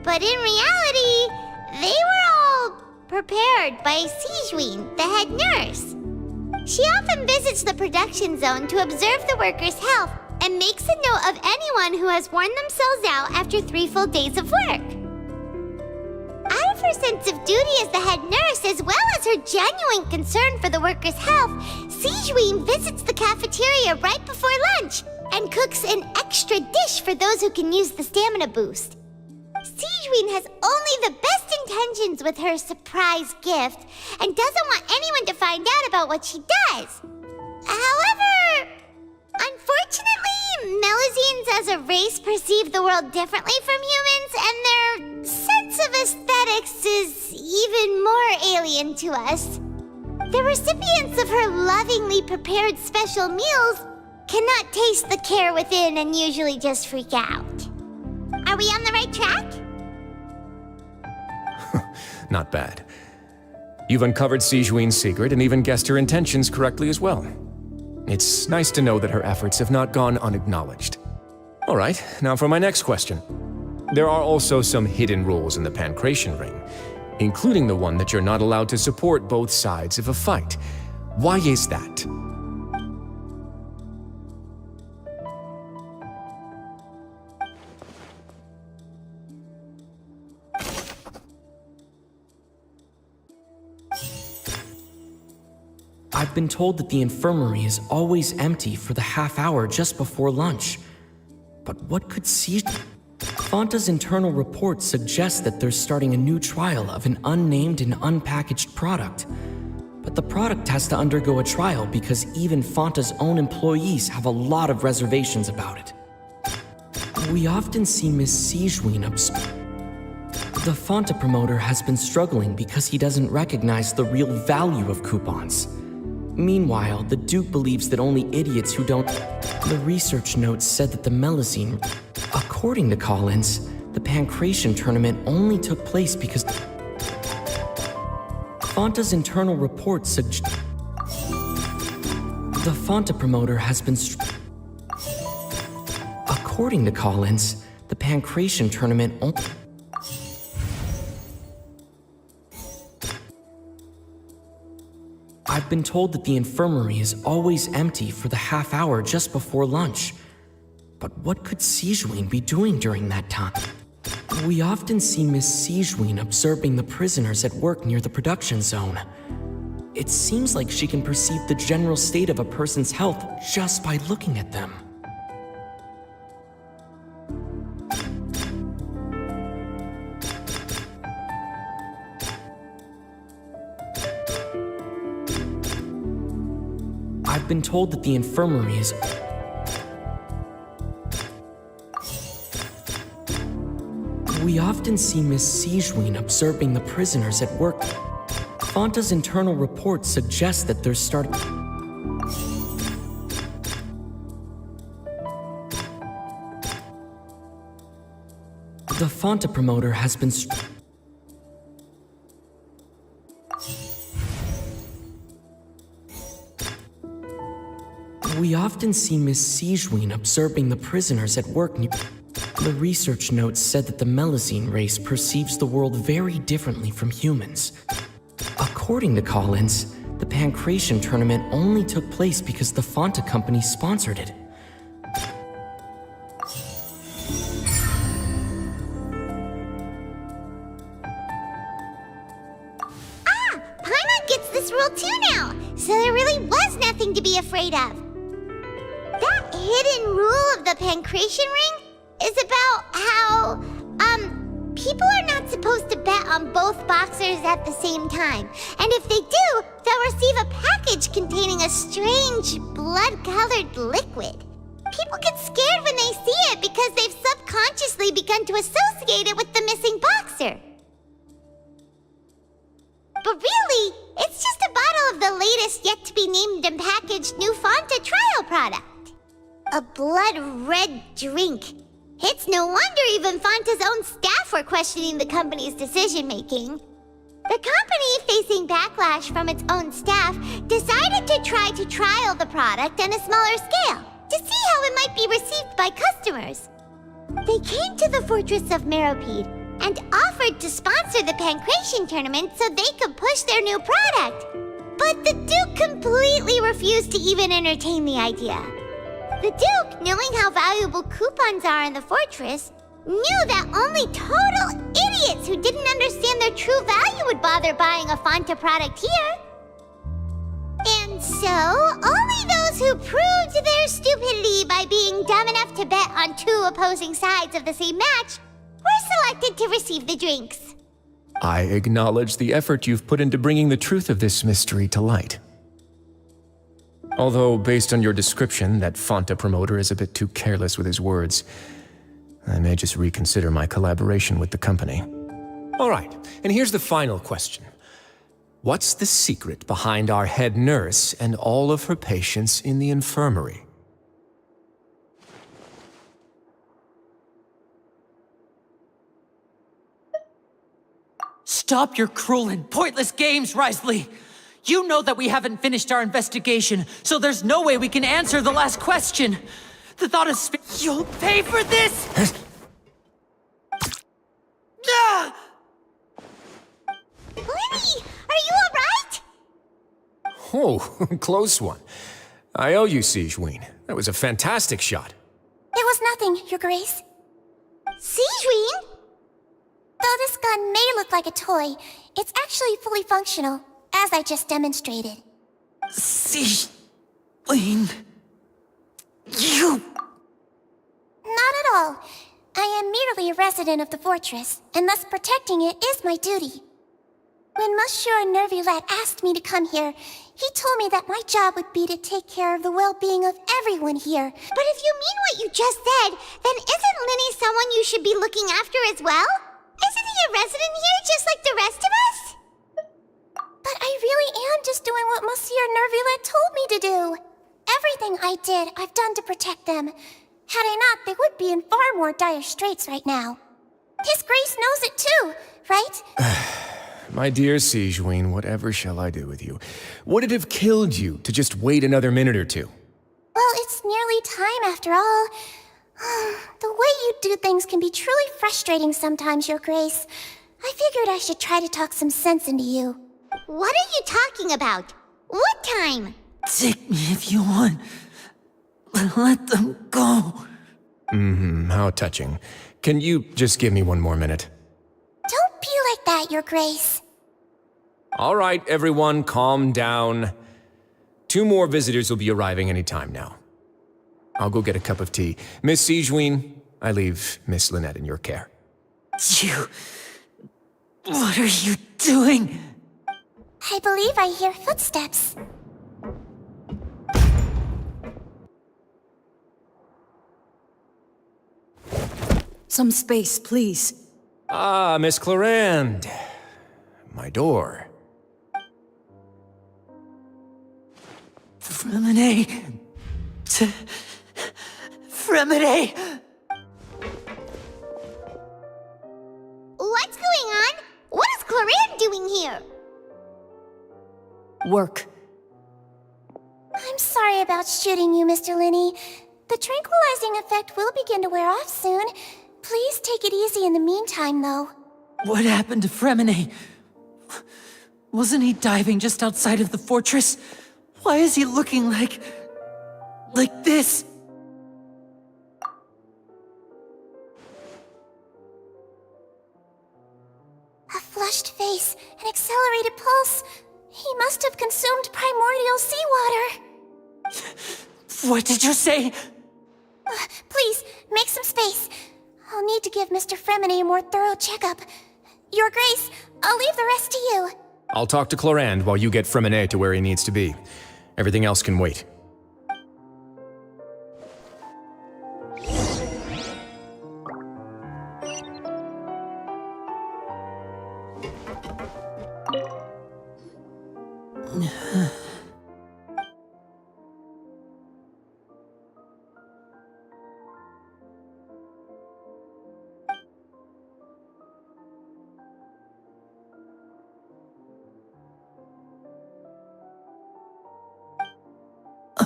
but in reality, they were all prepared by Sijuin, the head nurse. She often visits the production zone to observe the workers' health and makes a note of anyone who has worn themselves out after 3 full days of work. Out of her sense of duty as the head nurse, as well as her genuine concern for the workers' health, Sijuin visits the cafeteria right before lunch and cooks an extra dish for those who can use the stamina boost. Sijuin has only the best intentions with her surprise gift and doesn't want anyone to find out about what she does. However, unfortunately, Melusines as a race perceive the world differently from humans, and their sense of aesthetics is even more alien to us. The recipients of her lovingly prepared special meals cannot taste the care within and usually just freak out. Are we on the right track? Not bad. You've uncovered Sijuin's secret and even guessed her intentions correctly as well. It's nice to know that her efforts have not gone unacknowledged. All right, now for my next question. There are also some hidden rules in the Pancration ring, including the one that you're not allowed to support both sides of a fight. Why is that? I've been told that the infirmary is always empty for the half hour just before lunch. But what could Fanta's internal report suggests that they're starting a new trial of an unnamed and unpackaged product. But the product has to undergo a trial because even Fanta's own employees have a lot of reservations about it. We often see Miss Sijuin The Fanta promoter has been struggling because he doesn't recognize the real value of coupons. Meanwhile, the Duke believes that only idiots who don't... The research notes said that the Melusine... According to Collins, the Pancration tournament only took place because... Fanta's internal report suggests... The Fanta promoter has been... According to Collins, the Pancration tournament only... I've been told that the infirmary is always empty for the half hour just before lunch. But what could Sijuin be doing during that time? We often see Miss Sijuin observing the prisoners at work near the production zone. It seems like she can perceive the general state of a person's health just by looking at them. I've been told that the infirmary is... We often see Miss Sijween observing the prisoners at work. Fanta's internal reports suggest that there's starting... The Fanta promoter has been... We often see Miss Sijween observing the prisoners at work. The research notes said that the Melazine race perceives the world very differently from humans. According to Collins, the Pancration tournament only took place because the Fanta company sponsored it. Paimon gets this rule too now, so there really was nothing to be afraid of. That hidden rule of the Pancration ring is about how, people are not supposed to bet on both boxers at the same time. And if they do, they'll receive a package containing a strange, blood-colored liquid. People get scared when they see it because they've subconsciously begun to associate it with the missing boxer. But really, it's just a bottle of the latest yet-to-be-named and packaged new Fanta trial product. A blood-red drink. It's no wonder even Fanta's own staff were questioning the company's decision-making. The company, facing backlash from its own staff, decided to try to trial the product on a smaller scale to see how it might be received by customers. They came to the fortress of Meropide and offered to sponsor the Pancration tournament so they could push their new product. But the Duke completely refused to even entertain the idea. The Duke, knowing how valuable coupons are in the fortress, knew that only total idiots who didn't understand their true value would bother buying a Fanta product here. And so, only those who proved their stupidity by being dumb enough to bet on two opposing sides of the same match were selected to receive the drinks. I acknowledge the effort you've put into bringing the truth of this mystery to light. Although, based on your description, that Fanta promoter is a bit too careless with his words, I may just reconsider my collaboration with the company. All right, and here's the final question. What's the secret behind our head nurse and all of her patients in the infirmary? Stop your cruel and pointless games, Risley! You know that we haven't finished our investigation, so there's no way we can answer the last question. The thought of you'll pay for this! Ah! Lenny, are you alright? Oh, close one. I owe you, Sijween. That was a fantastic shot. It was nothing, Your Grace. Sijween? Though this gun may look like a toy, it's actually fully functional, as I just demonstrated. Sijween... You... Not at all. I am merely a resident of the fortress, and thus protecting it is my duty. When Monsieur Nervulette asked me to come here, he told me that my job would be to take care of the well-being of everyone here. But if you mean what you just said, then isn't Linny someone you should be looking after as well? Isn't he a resident here just like the rest of us? But I really am just doing what Monsieur Nervulette told me to do. Everything I did, I've done to protect them. Had I not, they would be in far more dire straits right now. His Grace knows it too, right? My dear Sijween, whatever shall I do with you? Would it have killed you to just wait another minute or two? Well, it's nearly time after all. The way you do things can be truly frustrating sometimes, Your Grace. I figured I should try to talk some sense into you. What are you talking about? What time? Take me if you want. But let them go. How touching. Can you just give me one more minute? Don't be like that, Your Grace. All right, everyone, calm down. 2 more visitors will be arriving any time now. I'll go get a cup of tea. Miss Sijween, I leave Miss Lynette in your care. You... What are you doing? I believe I hear footsteps. Some space, please. Ah, Miss Clarand. My door. Fremine! Fremine! What's going on? What is Clarin doing here? Work. I'm sorry about shooting you, Mr. Linney. The tranquilizing effect will begin to wear off soon. Please take it easy in the meantime, though. What happened to Fremine? Wasn't he diving just outside of the fortress? Why is he looking like this? A flushed face, an accelerated pulse. He must have consumed primordial seawater. What did you say? Please, make some space. I'll need to give Mr. Fremine a more thorough checkup. Your Grace, I'll leave the rest to you. I'll talk to Clarand while you get Fremine to where he needs to be. Everything else can wait.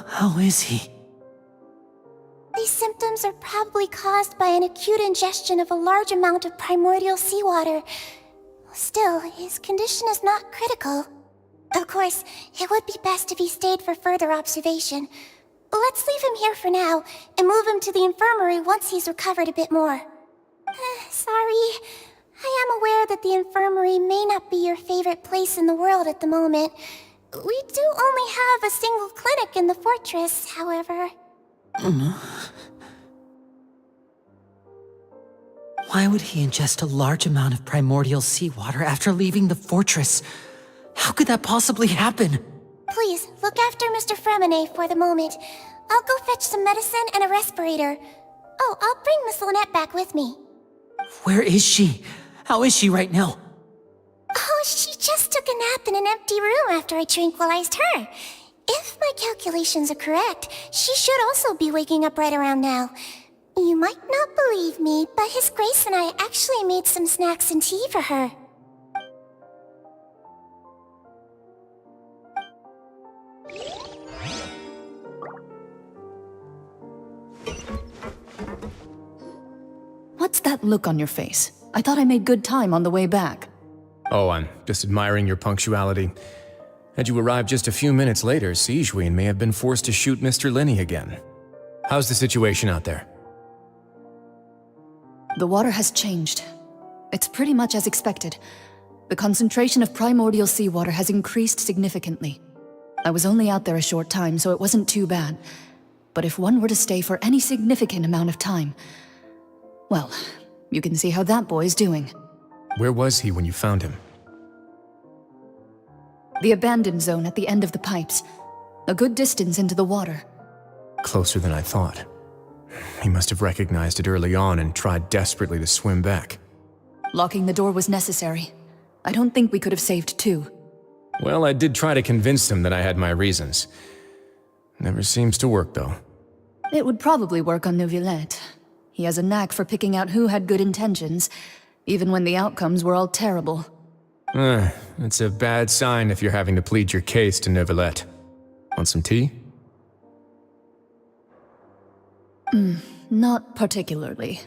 How is he? These symptoms are probably caused by an acute ingestion of a large amount of primordial seawater. Still, his condition is not critical. Of course, it would be best if he stayed for further observation. Let's leave him here for now, and move him to the infirmary once he's recovered a bit more. Sorry. I am aware that the infirmary may not be your favorite place in the world at the moment. We do only have a single clinic in the fortress, however. Why would he ingest a large amount of primordial seawater after leaving the fortress? How could that possibly happen? Please, look after Mr. Fremine for the moment. I'll go fetch some medicine and a respirator. Oh, I'll bring Miss Lynette back with me. Where is she? How is she right now? Oh, she just took a nap in an empty room after I tranquilized her. If my calculations are correct, she should also be waking up right around now. You might not believe me, but His Grace and I actually made some snacks and tea for her. What's that look on your face? I thought I made good time on the way back. Oh, I'm just admiring your punctuality. Had you arrived just a few minutes later, Sigewinne may have been forced to shoot Mr. Linney again. How's the situation out there? The water has changed. It's pretty much as expected. The concentration of primordial seawater has increased significantly. I was only out there a short time, so it wasn't too bad. But if one were to stay for any significant amount of time, well, you can see how that boy's doing. Where was he when you found him? The abandoned zone at the end of the pipes. A good distance into the water. Closer than I thought. He must have recognized it early on and tried desperately to swim back. Locking the door was necessary. I don't think we could have saved two. Well, I did try to convince him that I had my reasons. Never seems to work, though. It would probably work on Neuvillette. He has a knack for picking out who had good intentions, even when the outcomes were all terrible. It's a bad sign if you're having to plead your case to Neuvillette. Want some tea? Not particularly.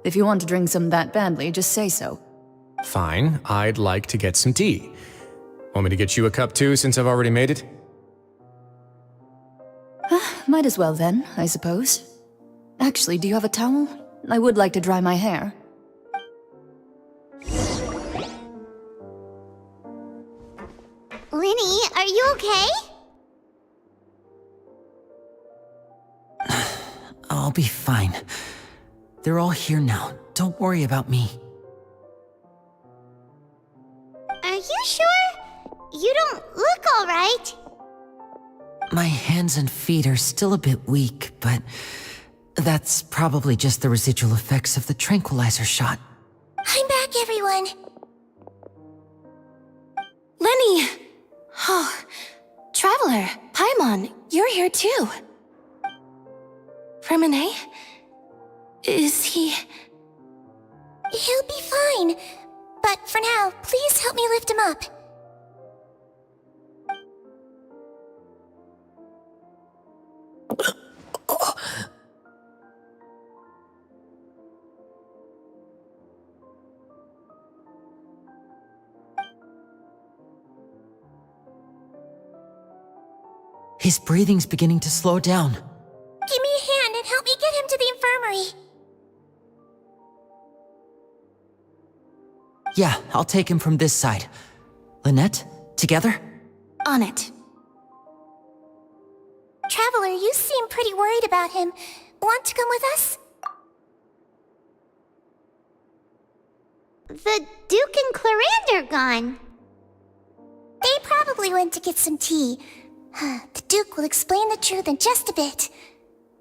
If you want to drink some that badly, just say so. Fine, I'd like to get some tea. Want me to get you a cup too, since I've already made it? Might as well then, I suppose. Actually, do you have a towel? I would like to dry my hair. Linny, are you okay? I'll be fine. They're all here now. Don't worry about me. Are you sure? You don't look alright. My hands and feet are still a bit weak, but That's probably just the residual effects of the tranquilizer shot. I'm back, everyone. Lenny! Oh, Traveler, Paimon, you're here too. Fremine? Is he... He'll be fine. But for now, please help me lift him up. His breathing's beginning to slow down. Give me a hand and help me get him to the infirmary. Yeah, I'll take him from this side. Lynette, together? On it. Traveler, you seem pretty worried about him. Want to come with us? The Duke and Clarande are gone. They probably went to get some tea. The Duke will explain the truth in just a bit.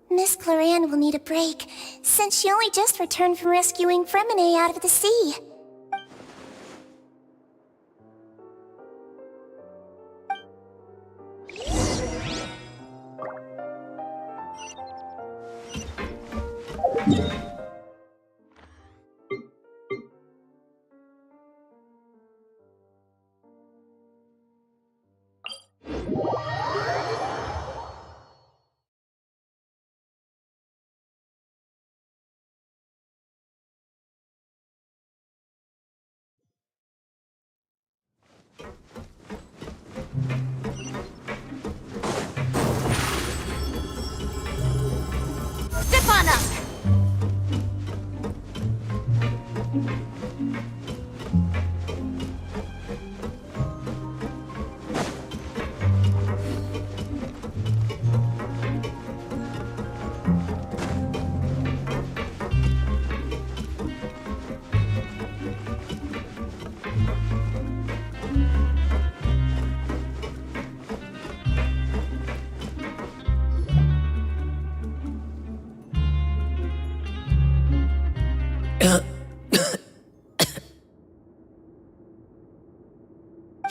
Miss Clarande will need a break, since she only just returned from rescuing Fremine out of the sea. Step on up!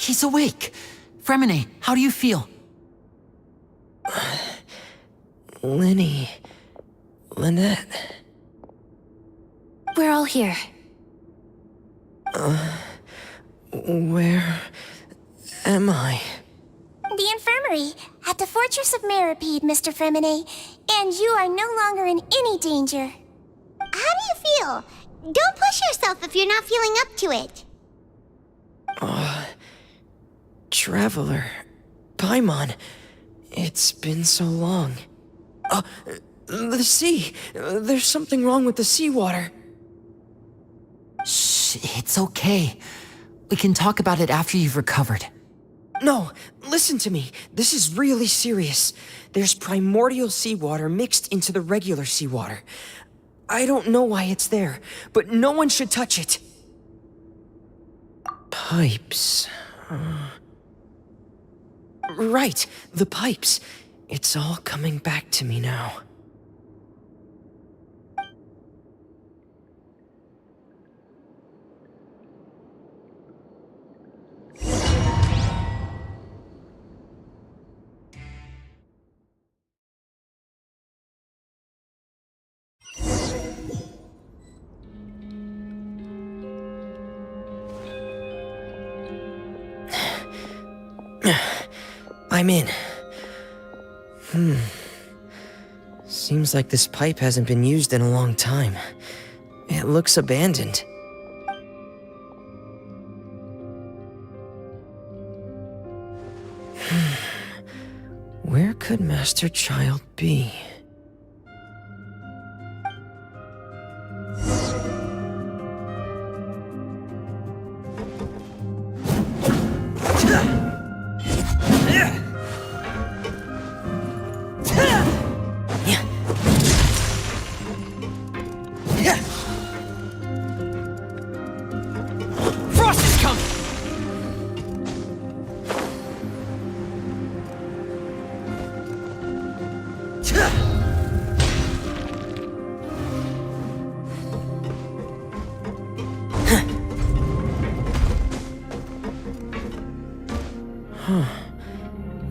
He's awake. Fremine, how do you feel? Lenny. Lynette. We're all here. Where am I? The infirmary, at the Fortress of Meripede, Mr. Fremine, and you are no longer in any danger. How do you feel? Don't push yourself if you're not feeling up to it. Traveler. Paimon. It's been so long. The sea. There's something wrong with the seawater. Shh, it's okay. We can talk about it after you've recovered. No, listen to me. This is really serious. There's primordial seawater mixed into the regular seawater. I don't know why it's there, but no one should touch it. Pipes. Right, the pipes. It's all coming back to me now. I'm in. Seems like this pipe hasn't been used in a long time. It looks abandoned. Where could Master Child be? Frost is coming!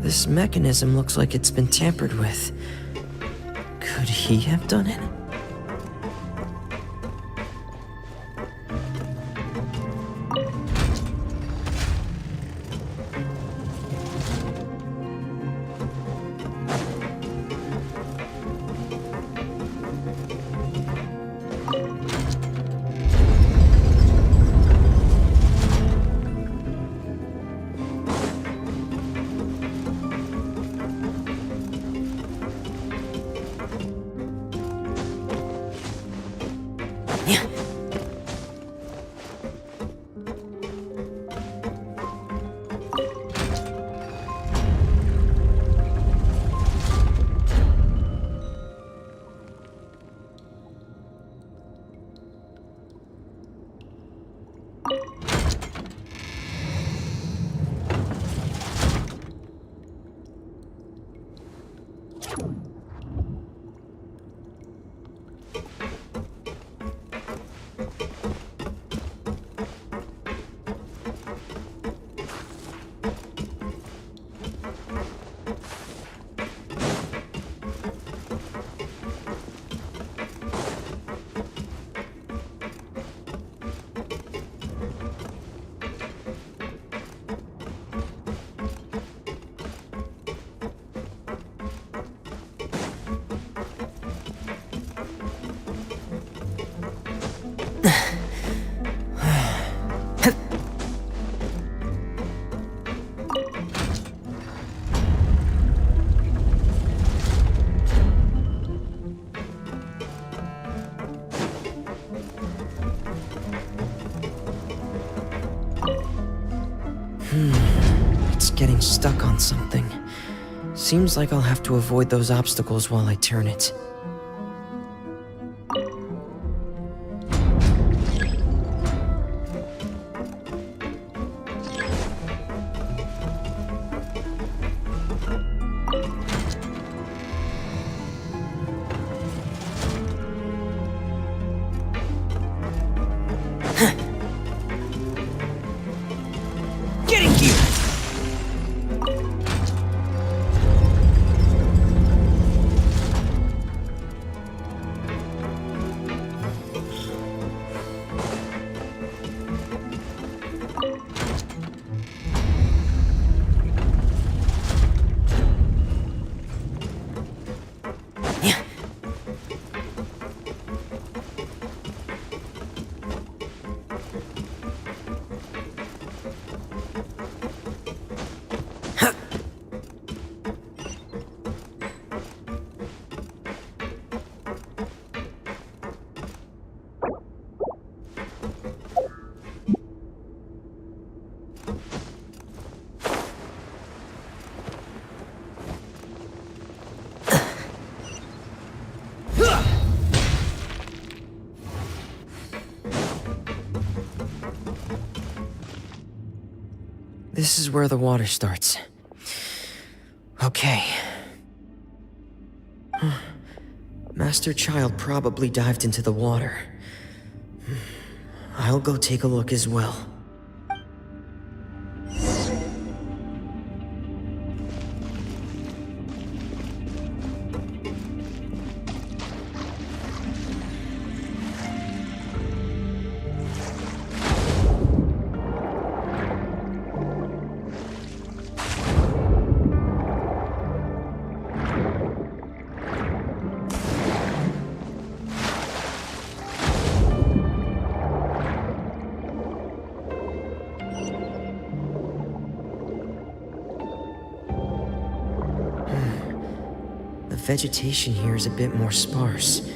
This mechanism looks like it's been tampered with. Could he have done it? It's getting stuck on something. Seems like I'll have to avoid those obstacles while I turn it. Getting you! This is where the water starts. Okay. Master Child probably dived into the water. I'll go take a look as well. The vegetation here is a bit more sparse.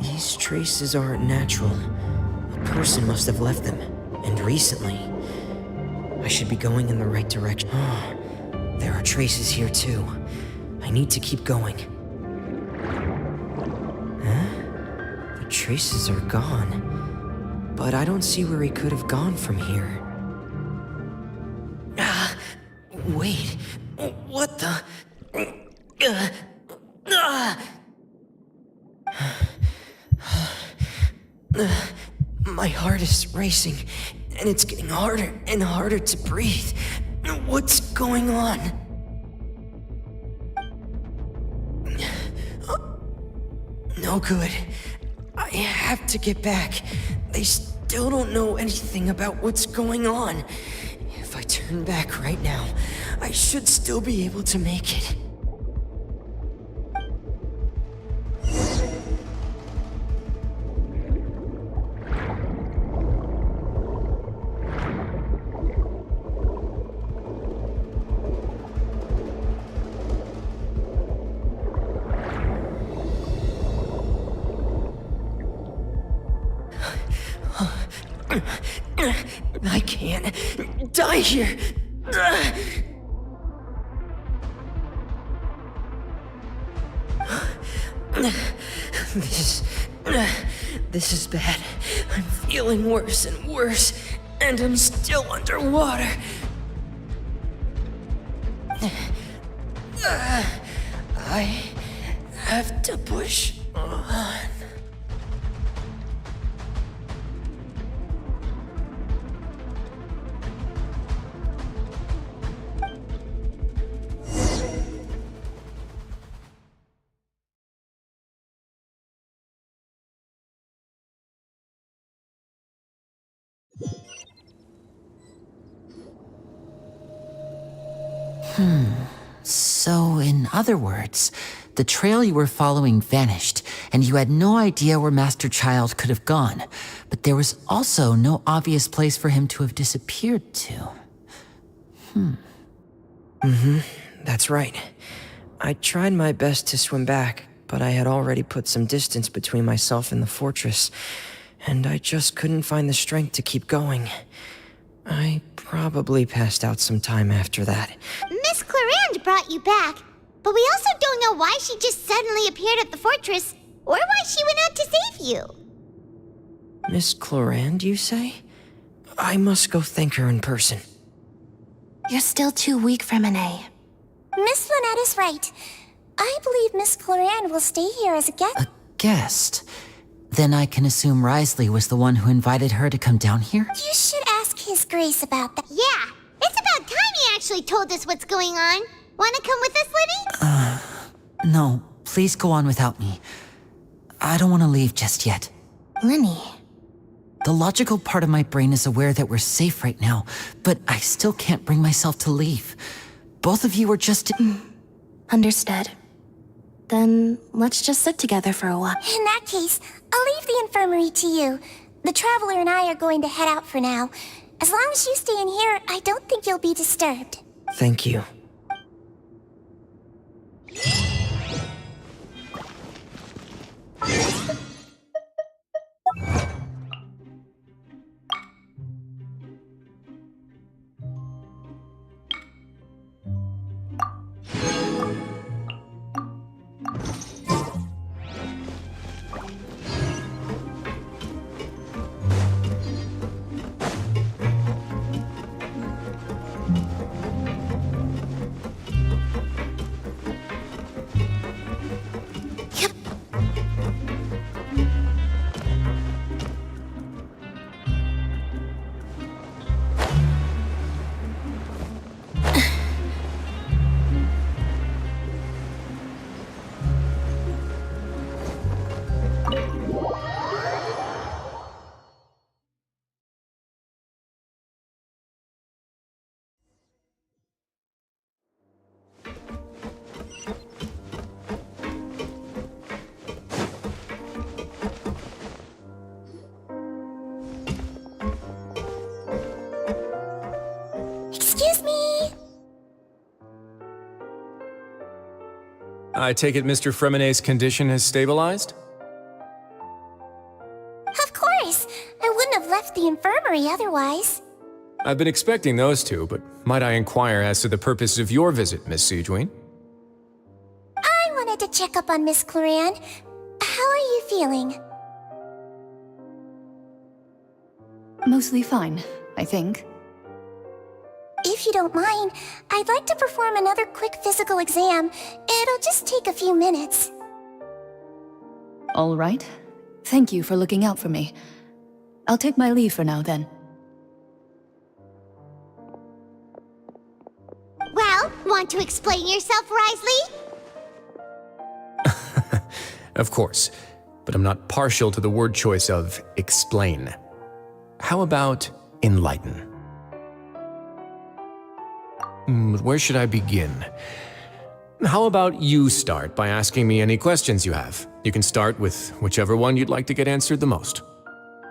These traces aren't natural. A person must have left them, and recently. I should be going in the right direction. There are traces here too. I need to keep going. Huh? The traces are gone. But I don't see where he could have gone from here. Wait. What the? My heart is racing, and it's getting harder and harder to breathe. What's going on? No good. I have to get back. They still don't know anything about what's going on. If I turn back right now, I should still be able to make it. I can't die here. This is bad. I'm feeling worse and worse, and I'm still underwater. I have to push on. So, in other words, the trail you were following vanished, and you had no idea where Master Child could have gone, but there was also no obvious place for him to have disappeared to. That's right. I tried my best to swim back, but I had already put some distance between myself and the fortress, and I just couldn't find the strength to keep going. I probably passed out some time after that. Miss Clarande brought you back, but we also don't know why she just suddenly appeared at the fortress, or why she went out to save you. Miss Clarande, you say? I must go thank her in person. You're still too weak for Monet. Miss Lynette is right. I believe Miss Clarande will stay here as a guest. A guest? Then I can assume Risley was the one who invited her to come down here? You should ask His Grace about that. Yeah, it's about time he actually told us what's going on. Wanna come with us, Linny? No, please go on without me. I don't want to leave just yet. Lenny. The logical part of my brain is aware that we're safe right now, but I still can't bring myself to leave. Both of you are just... Understood. Then let's just sit together for a while. In that case, I'll leave the infirmary to you. The Traveler and I are going to head out for now. As long as you stay in here, I don't think you'll be disturbed. Thank you. Excuse me. I take it Mr. Fremenet's condition has stabilized? Of course. I wouldn't have left the infirmary otherwise. I've been expecting those two, but might I inquire as to the purpose of your visit, Miss Siegewien? I wanted to check up on Miss Clarande. How are you feeling? Mostly fine, I think. If you don't mind, I'd like to perform another quick physical exam. It'll just take a few minutes. All right. Thank you for looking out for me. I'll take my leave for now, then. Well, want to explain yourself, Risley? Of course, but I'm not partial to the word choice of explain. How about enlighten? Where should I begin? How about you start by asking me any questions you have? You can start with whichever one you'd like to get answered the most.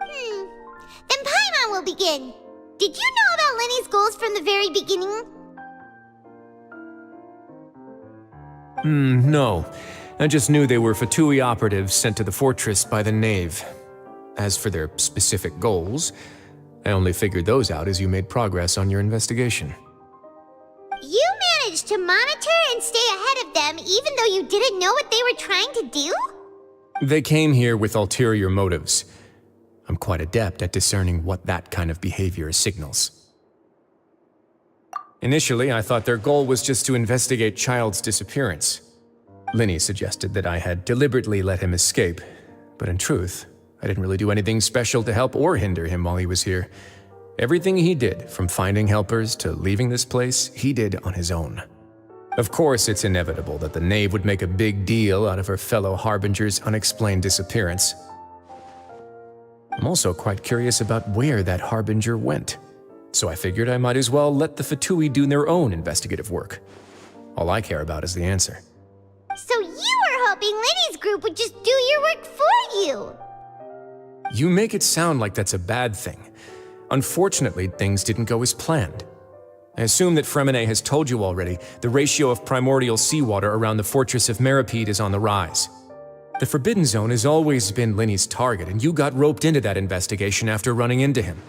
Then Paimon will begin. Did you know about Lenny's goals from the very beginning? No. I just knew they were Fatui operatives sent to the fortress by the Knave. As for their specific goals, I only figured those out as you made progress on your investigation. You managed to monitor and stay ahead of them even though you didn't know what they were trying to do? They came here with ulterior motives. I'm quite adept at discerning what that kind of behavior signals. Initially, I thought their goal was just to investigate Child's disappearance. Linny suggested that I had deliberately let him escape, but in truth, I didn't really do anything special to help or hinder him while he was here. Everything he did, from finding helpers to leaving this place, he did on his own. Of course, it's inevitable that the Knave would make a big deal out of her fellow Harbinger's unexplained disappearance. I'm also quite curious about where that Harbinger went, so I figured I might as well let the Fatui do their own investigative work. All I care about is the answer. So you were hoping Lenny's group would just do your work for you! You make it sound like that's a bad thing. Unfortunately, things didn't go as planned. I assume that Fremine has told you already the ratio of primordial seawater around the fortress of Meripede is on the rise. The Forbidden Zone has always been Linny's target, and you got roped into that investigation after running into him.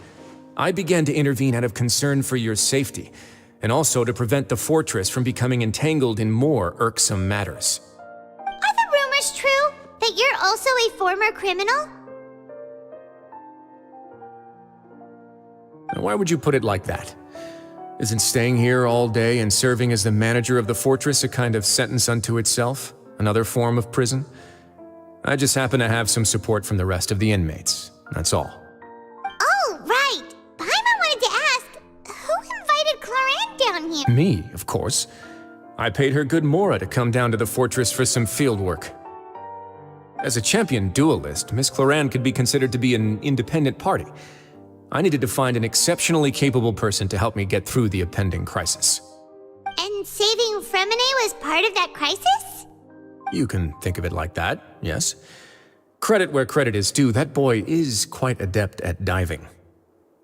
I began to intervene out of concern for your safety, and also to prevent the fortress from becoming entangled in more irksome matters. Are the rumors true? That you're also a former criminal? Now, why would you put it like that? Isn't staying here all day and serving as the manager of the fortress a kind of sentence unto itself? Another form of prison? I just happen to have some support from the rest of the inmates. That's all. Oh, right! Paimon wanted to ask, who invited Cloran down here? Me, of course. I paid her good mora to come down to the fortress for some field work. As a champion duelist, Miss Cloran could be considered to be an independent party. I needed to find an exceptionally capable person to help me get through the impending crisis. And saving Fremine was part of that crisis? You can think of it like that, yes. Credit where credit is due, that boy is quite adept at diving.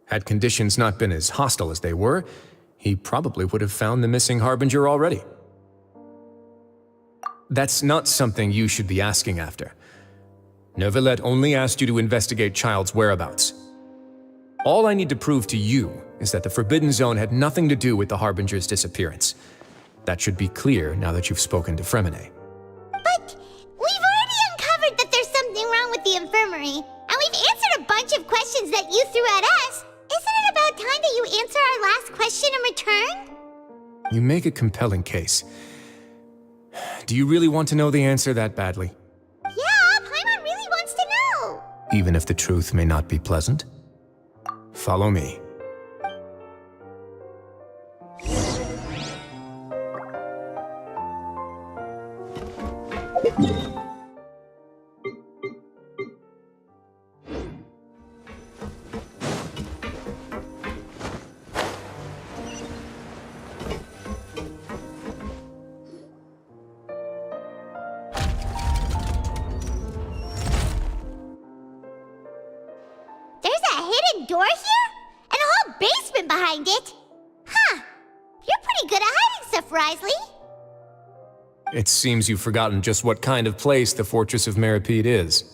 Had conditions not been as hostile as they were, he probably would have found the missing Harbinger already. That's not something you should be asking after. Neuvillette only asked you to investigate Child's whereabouts. All I need to prove to you is that the Forbidden Zone had nothing to do with the Harbinger's disappearance. That should be clear now that you've spoken to Fremine. But we've already uncovered that there's something wrong with the infirmary, and we've answered a bunch of questions that you threw at us. Isn't it about time that you answer our last question in return? You make a compelling case. Do you really want to know the answer that badly? Yeah, Paimon really wants to know. Even if the truth may not be pleasant? Follow me. There's a hidden door here? And a whole basement behind it? Huh. You're pretty good at hiding stuff, Risley. It seems you've forgotten just what kind of place the Fortress of Meripede is.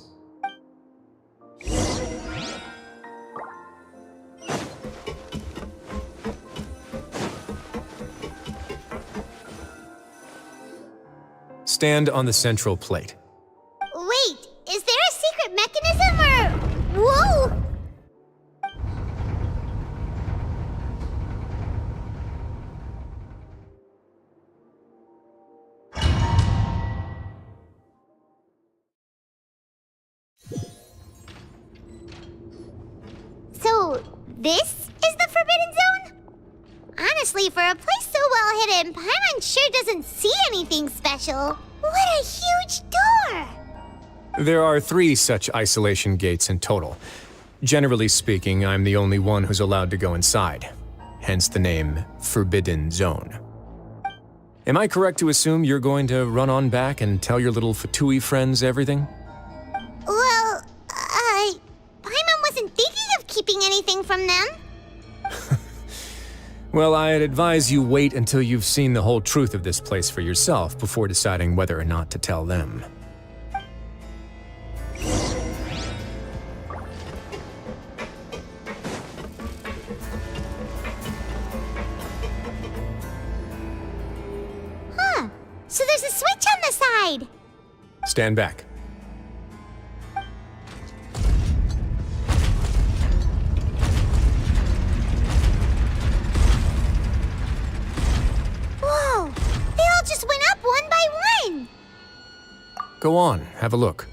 Stand on the central plate. Wait, is there a secret mechanism or... Whoa! So, this is the Forbidden Zone? Honestly, for a place so well hidden. Paimon sure doesn't see anything special. What a huge door! There are 3 such isolation gates in total. Generally speaking, I'm the only one who's allowed to go inside. Hence the name Forbidden Zone. Am I correct to assume you're going to run on back and tell your little Fatui friends everything? Well, Paimon wasn't thinking of keeping anything from them. Well, I'd advise you wait until you've seen the whole truth of this place for yourself before deciding whether or not to tell them. Huh. So there's a switch on the side. Stand back. Whoa! They all just went up one by one! Go on, have a look.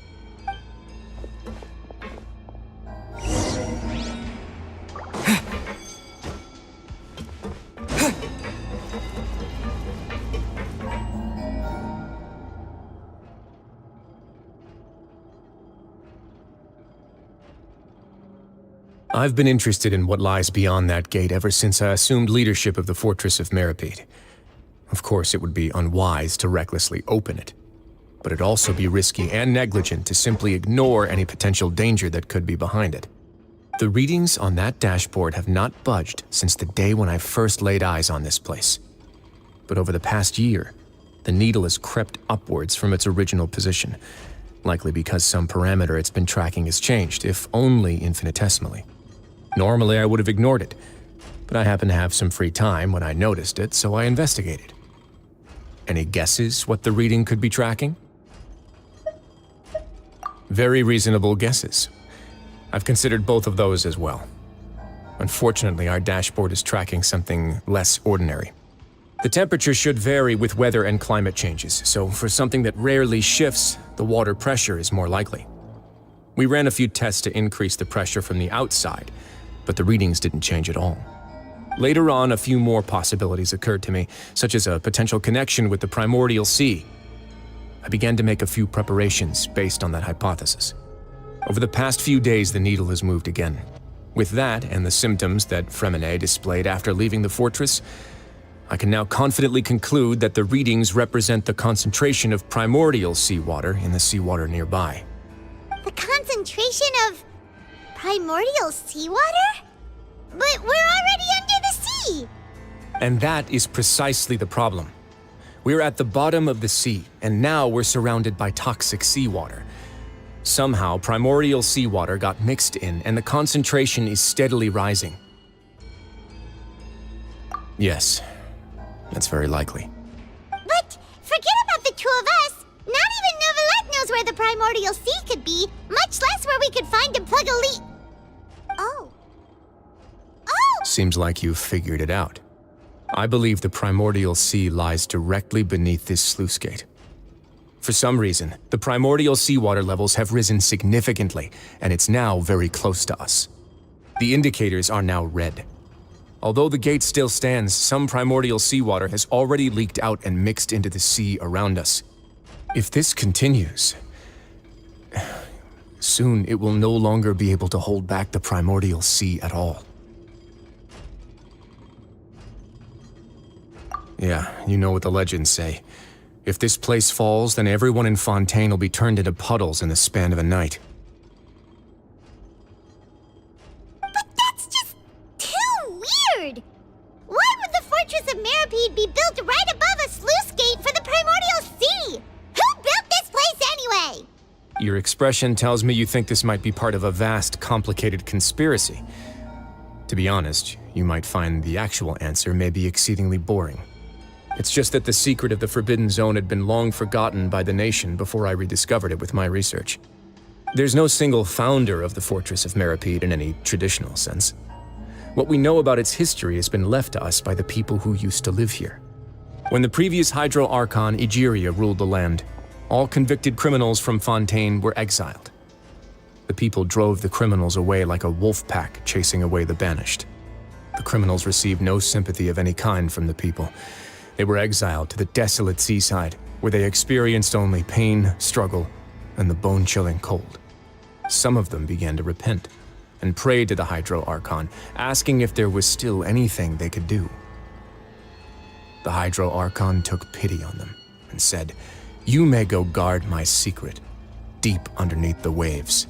I've been interested in what lies beyond that gate ever since I assumed leadership of the Fortress of Meripede. Of course, it would be unwise to recklessly open it, but it'd also be risky and negligent to simply ignore any potential danger that could be behind it. The readings on that dashboard have not budged since the day when I first laid eyes on this place. But over the past year, the needle has crept upwards from its original position, likely because some parameter it's been tracking has changed, if only infinitesimally. Normally, I would have ignored it, but I happened to have some free time when I noticed it, so I investigated. Any guesses what the reading could be tracking? Very reasonable guesses. I've considered both of those as well. Unfortunately, our dashboard is tracking something less ordinary. The temperature should vary with weather and climate changes, so for something that rarely shifts, the water pressure is more likely. We ran a few tests to increase the pressure from the outside, but the readings didn't change at all. Later on, a few more possibilities occurred to me, such as a potential connection with the primordial sea. I began to make a few preparations based on that hypothesis. Over the past few days, the needle has moved again. With that and the symptoms that Fremine displayed after leaving the fortress, I can now confidently conclude that the readings represent the concentration of primordial seawater in the seawater nearby. The concentration of primordial seawater? But we're already under the sea! And that is precisely the problem. We're at the bottom of the sea, and now we're surrounded by toxic seawater. Somehow, primordial seawater got mixed in, and the concentration is steadily rising. Yes, that's very likely. But forget about the two of us! Not even Novelette knows where the primordial sea could be, much less where we could find and plug a leak. Oh. Seems like you've figured it out. I believe the primordial sea lies directly beneath this sluice gate. For some reason, the primordial seawater levels have risen significantly, and it's now very close to us. The indicators are now red. Although the gate still stands, some primordial seawater has already leaked out and mixed into the sea around us. If this continues, soon it will no longer be able to hold back the primordial sea at all. Yeah, you know what the legends say. If this place falls, then everyone in Fontaine will be turned into puddles in the span of a night. But that's just too weird! Why would the Fortress of Meripede be built right above a sluice gate for the primordial sea? Who built this place anyway? Your expression tells me you think this might be part of a vast, complicated conspiracy. To be honest, you might find the actual answer may be exceedingly boring. It's just that the secret of the Forbidden Zone had been long forgotten by the nation before I rediscovered it with my research. There's no single founder of the Fortress of Meripede in any traditional sense. What we know about its history has been left to us by the people who used to live here. When the previous Hydro Archon Egeria ruled the land, all convicted criminals from Fontaine were exiled. The people drove the criminals away like a wolf pack chasing away the banished. The criminals received no sympathy of any kind from the people, They were exiled to the desolate seaside, where they experienced only pain, struggle, and the bone-chilling cold. Some of them began to repent and prayed to the Hydro Archon, asking if there was still anything they could do. The Hydro Archon took pity on them and said, "You may go guard my secret, deep underneath the waves."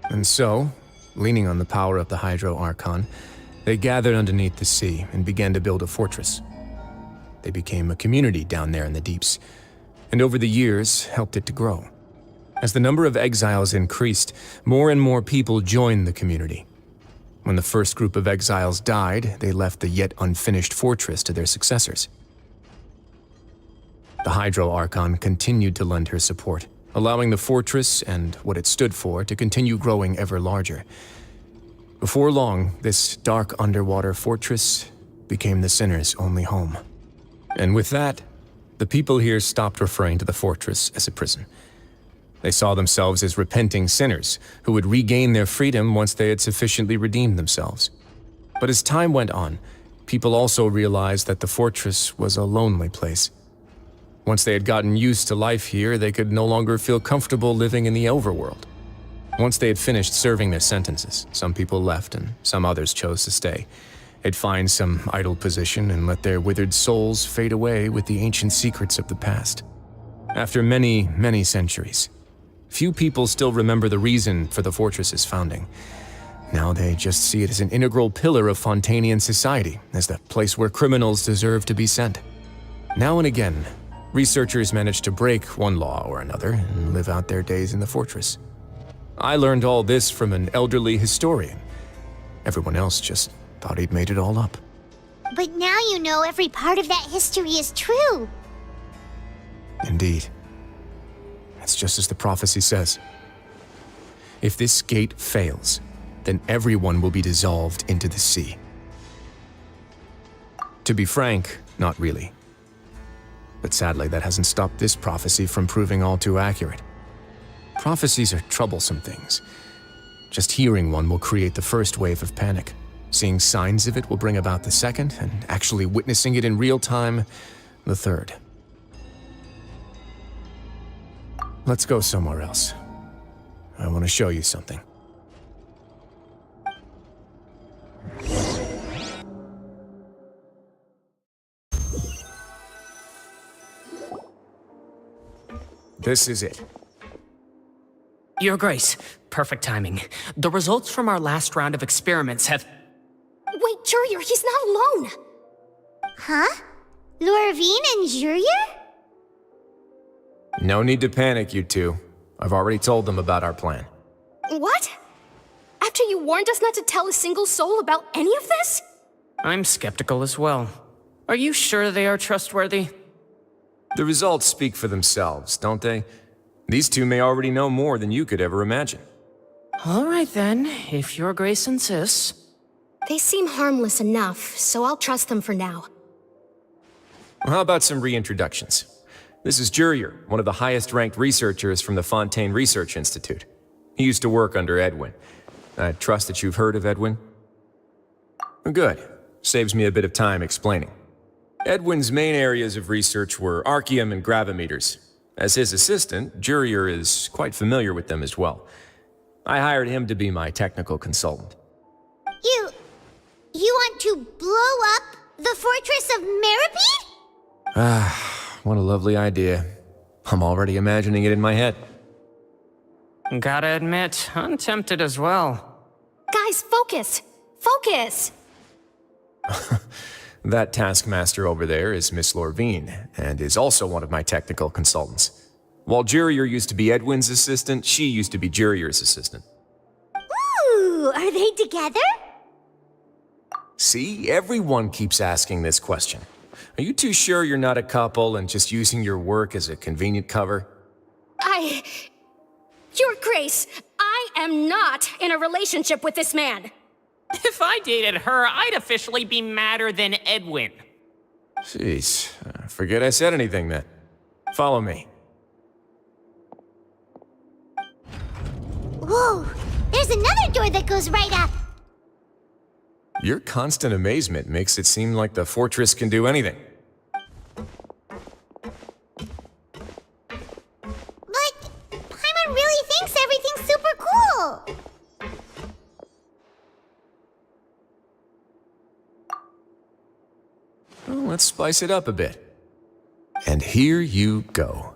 And so, leaning on the power of the Hydro Archon, they gathered underneath the sea and began to build a fortress. They became a community down there in the deeps, and over the years helped it to grow. As the number of exiles increased, more and more people joined the community. When the first group of exiles died, they left the yet unfinished fortress to their successors. The Hydro Archon continued to lend her support, allowing the fortress and what it stood for to continue growing ever larger. Before long, this dark underwater fortress became the sinner's only home. And with that, the people here stopped referring to the fortress as a prison. They saw themselves as repenting sinners who would regain their freedom once they had sufficiently redeemed themselves. But as time went on, people also realized that the fortress was a lonely place. Once they had gotten used to life here, they could no longer feel comfortable living in the overworld. Once they had finished serving their sentences, some people left and some others chose to stay. They'd find some idle position and let their withered souls fade away with the ancient secrets of the past. After many, many centuries, few people still remember the reason for the fortress's founding. Now they just see it as an integral pillar of Fontanian society, as the place where criminals deserve to be sent. Now and again, researchers manage to break one law or another and live out their days in the fortress. I learned all this from an elderly historian. Everyone else just thought he'd made it all up. But now you know every part of that history is true. Indeed. It's just as the prophecy says. If this gate fails, then everyone will be dissolved into the sea. To be frank, not really. But sadly, that hasn't stopped this prophecy from proving all too accurate. Prophecies are troublesome things. Just hearing one will create the first wave of panic. Seeing signs of it will bring about the second, and actually witnessing it in real time, the third. Let's go somewhere else. I want to show you something. This is it. Your Grace, perfect timing. The results from our last round of experiments have... Wait, Jurier, he's not alone! Huh? Lorvine and Jurier? No need to panic, you two. I've already told them about our plan. What? After you warned us not to tell a single soul about any of this? I'm skeptical as well. Are you sure they are trustworthy? The results speak for themselves, don't they? These two may already know more than you could ever imagine. All right then, if Your Grace insists. They seem harmless enough, so I'll trust them for now. Well, how about some reintroductions? This is Jurier, one of the highest-ranked researchers from the Fontaine Research Institute. He used to work under Edwin. I trust that you've heard of Edwin? Good. Saves me a bit of time explaining. Edwin's main areas of research were archaeum and gravimeters. As his assistant, Jurier is quite familiar with them as well. I hired him to be my technical consultant. You want to blow up the fortress of Meripede? What a lovely idea. I'm already imagining it in my head. Gotta admit, I'm tempted as well. Guys, focus! Focus! That taskmaster over there is Miss Lorvine, and is also one of my technical consultants. While Jurier used to be Edwin's assistant, she used to be Jurier's assistant. Ooh, are they together? See, everyone keeps asking this question. Are you too sure you're not a couple and just using your work as a convenient cover? Your Grace, I am not in a relationship with this man. If I dated her, I'd officially be madder than Edwin. Jeez, forget I said anything then. Follow me. Whoa, there's another door that goes right up. Your constant amazement makes it seem like the fortress can do anything. let's spice it up a bit. And here you go.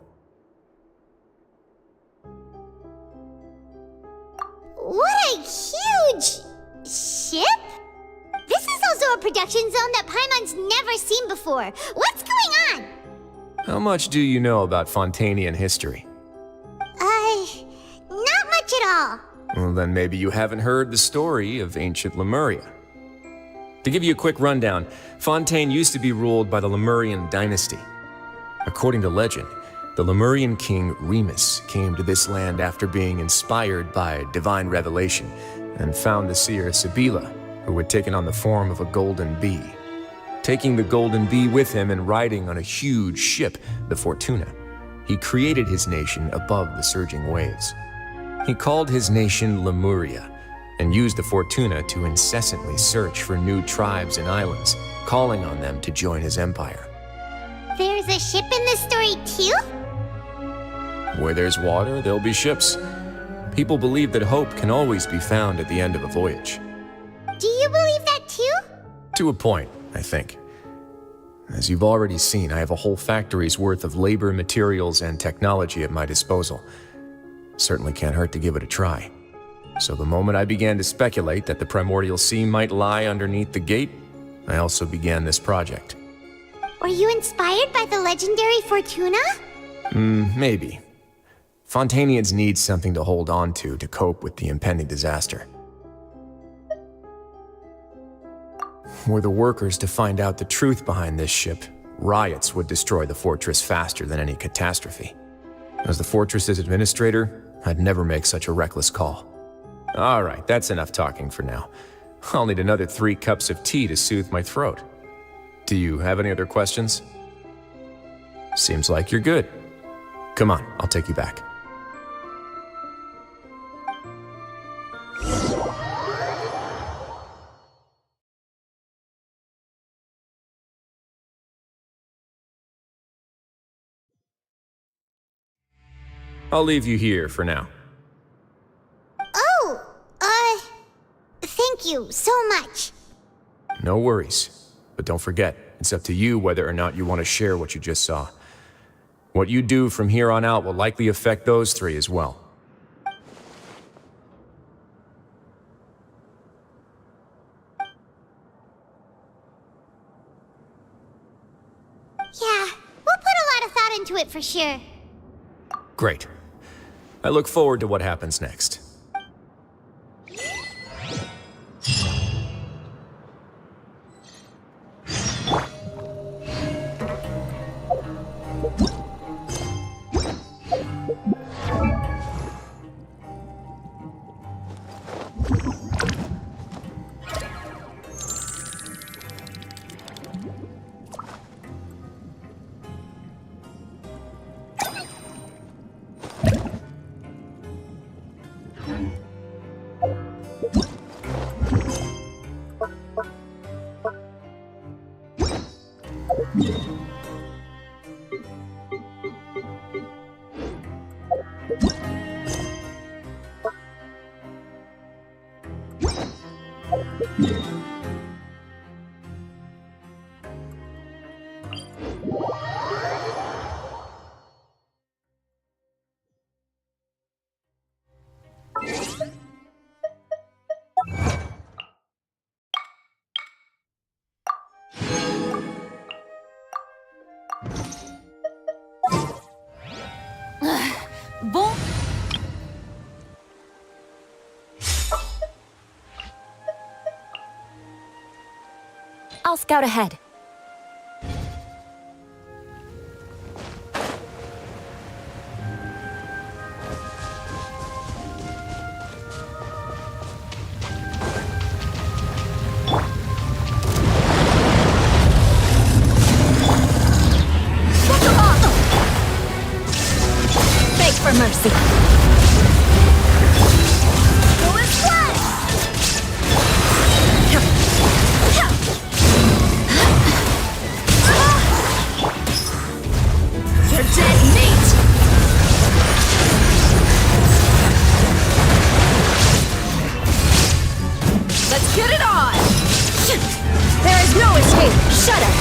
What a huge ship! This is also a production zone that Paimon's never seen before. What's going on? How much do you know about Fontanian history? Not much at all. Well, then maybe you haven't heard the story of ancient Lemuria. To give you a quick rundown, Fontaine used to be ruled by the Lemurian dynasty. According to legend, the Lemurian king Remus came to this land after being inspired by divine revelation and found the seer Sibila, who had taken on the form of a golden bee. Taking the golden bee with him and riding on a huge ship, the Fortuna, he created his nation above the surging waves. He called his nation Lemuria and used the Fortuna to incessantly search for new tribes and islands, calling on them to join his empire. There's a ship in this story too? Where there's water, there'll be ships. People believe that hope can always be found at the end of a voyage. Do you believe that too? To a point, I think. As you've already seen, I have a whole factory's worth of labor, materials, and technology at my disposal. Certainly can't hurt to give it a try. So the moment I began to speculate that the Primordial Sea might lie underneath the gate, I also began this project. Were you inspired by the legendary Fortuna? Maybe. Fontanians need something to hold on to cope with the impending disaster. Were the workers to find out the truth behind this ship, riots would destroy the fortress faster than any catastrophe. As the fortress's administrator, I'd never make such a reckless call. All right, that's enough talking for now. I'll need another 3 cups of tea to soothe my throat. Do you have any other questions? Seems like you're good. Come on, I'll take you back. I'll leave you here for now. Oh, thank you so much. No worries. But don't forget, it's up to you whether or not you want to share what you just saw. What you do from here on out will likely affect those 3 as well. Yeah, we'll put a lot of thought into it for sure. Great. I look forward to what happens next. Bon. I'll scout ahead. Beg for mercy. You're dead meat! Let's get it on! There is no escape. Shudder.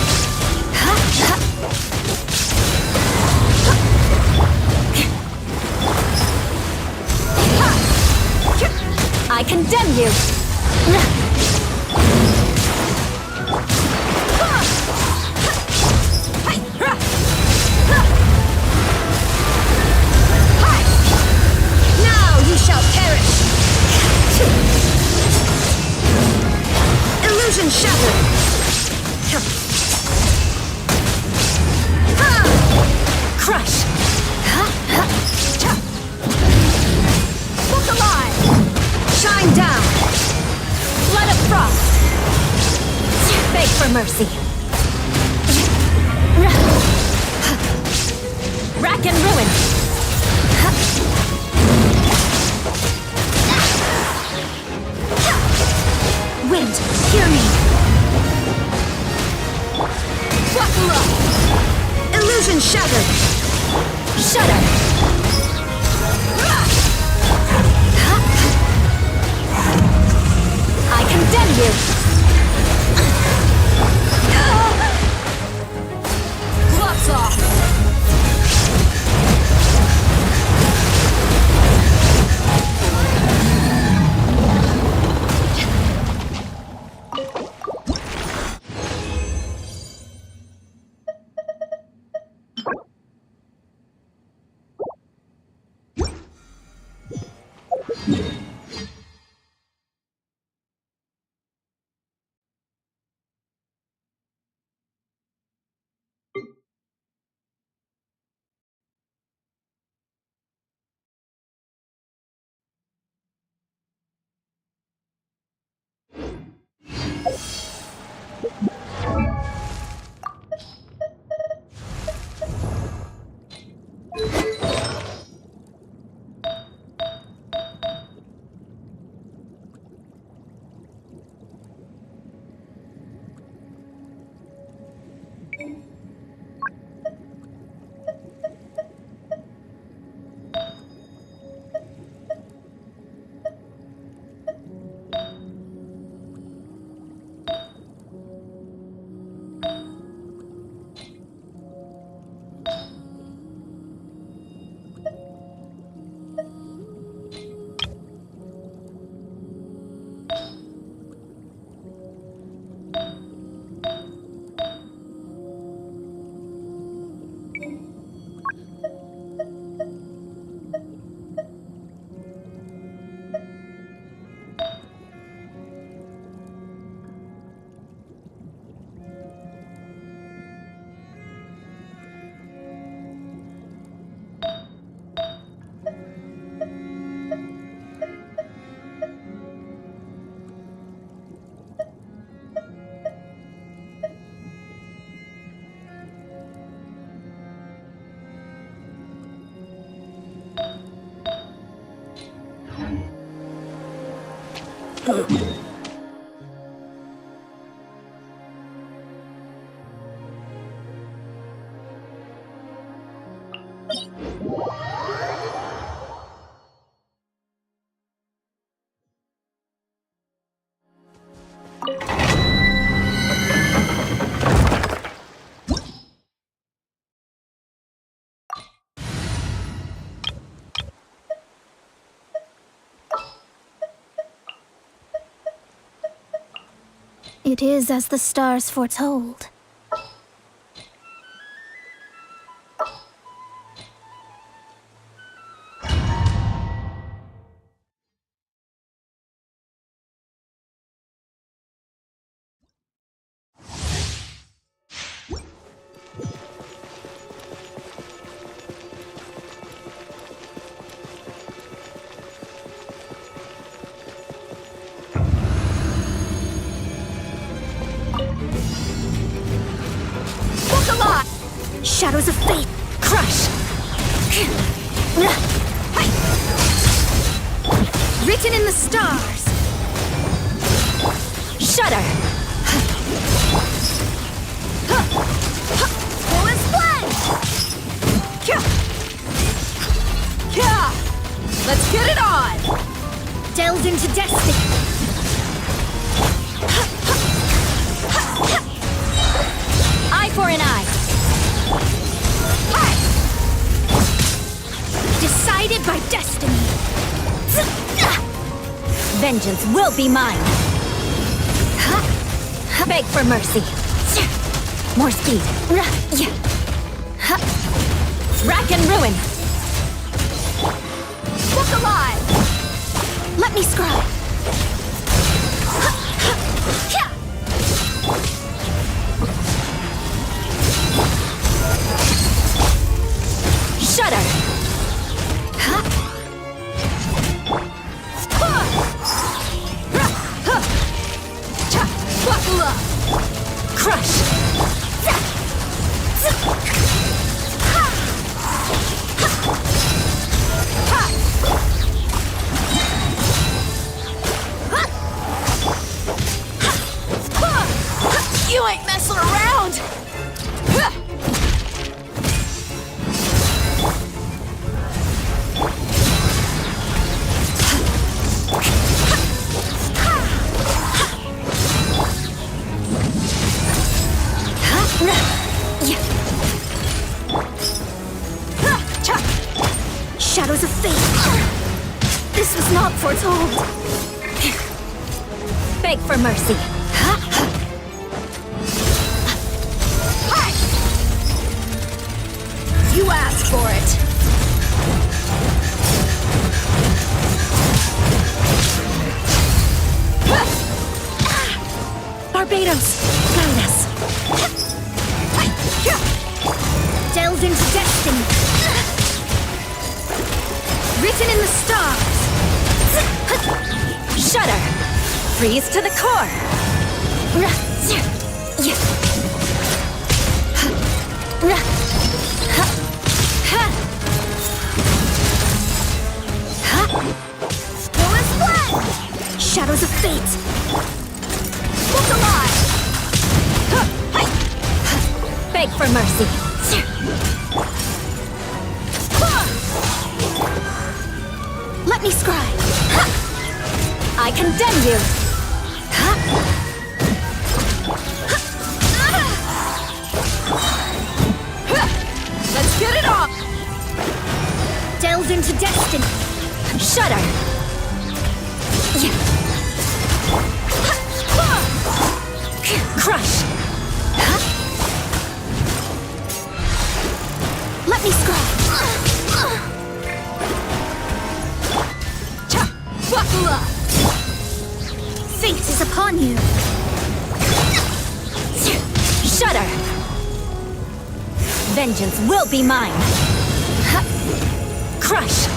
Illusion shattered! Shudder! I condemn you! Gloves off! It is as the stars foretold. Shadows of fate! Crush! Written in the stars! Shudder! Full as blood! Let's get it on! Delve into destiny! Eye for an eye! Decided by destiny. Vengeance will be mine. Beg for mercy. More speed. Rack and ruin. Book alive. Let me scribe. Shudder. Crush! Shadows of fate. This was not foretold. Beg for mercy. You asked for it. Barbados, guide us. Delve into destiny. Written in the stars. Shudder. Freeze to the core. Still as blood. Shadows of fate. Look alive. Beg for mercy. Let me scribe. I condemn you. Let's get it off. Delve into destiny. Shudder. Crush. Let me scribe. Buckle up! Fate is upon you! Shudder! Vengeance will be mine! Crush!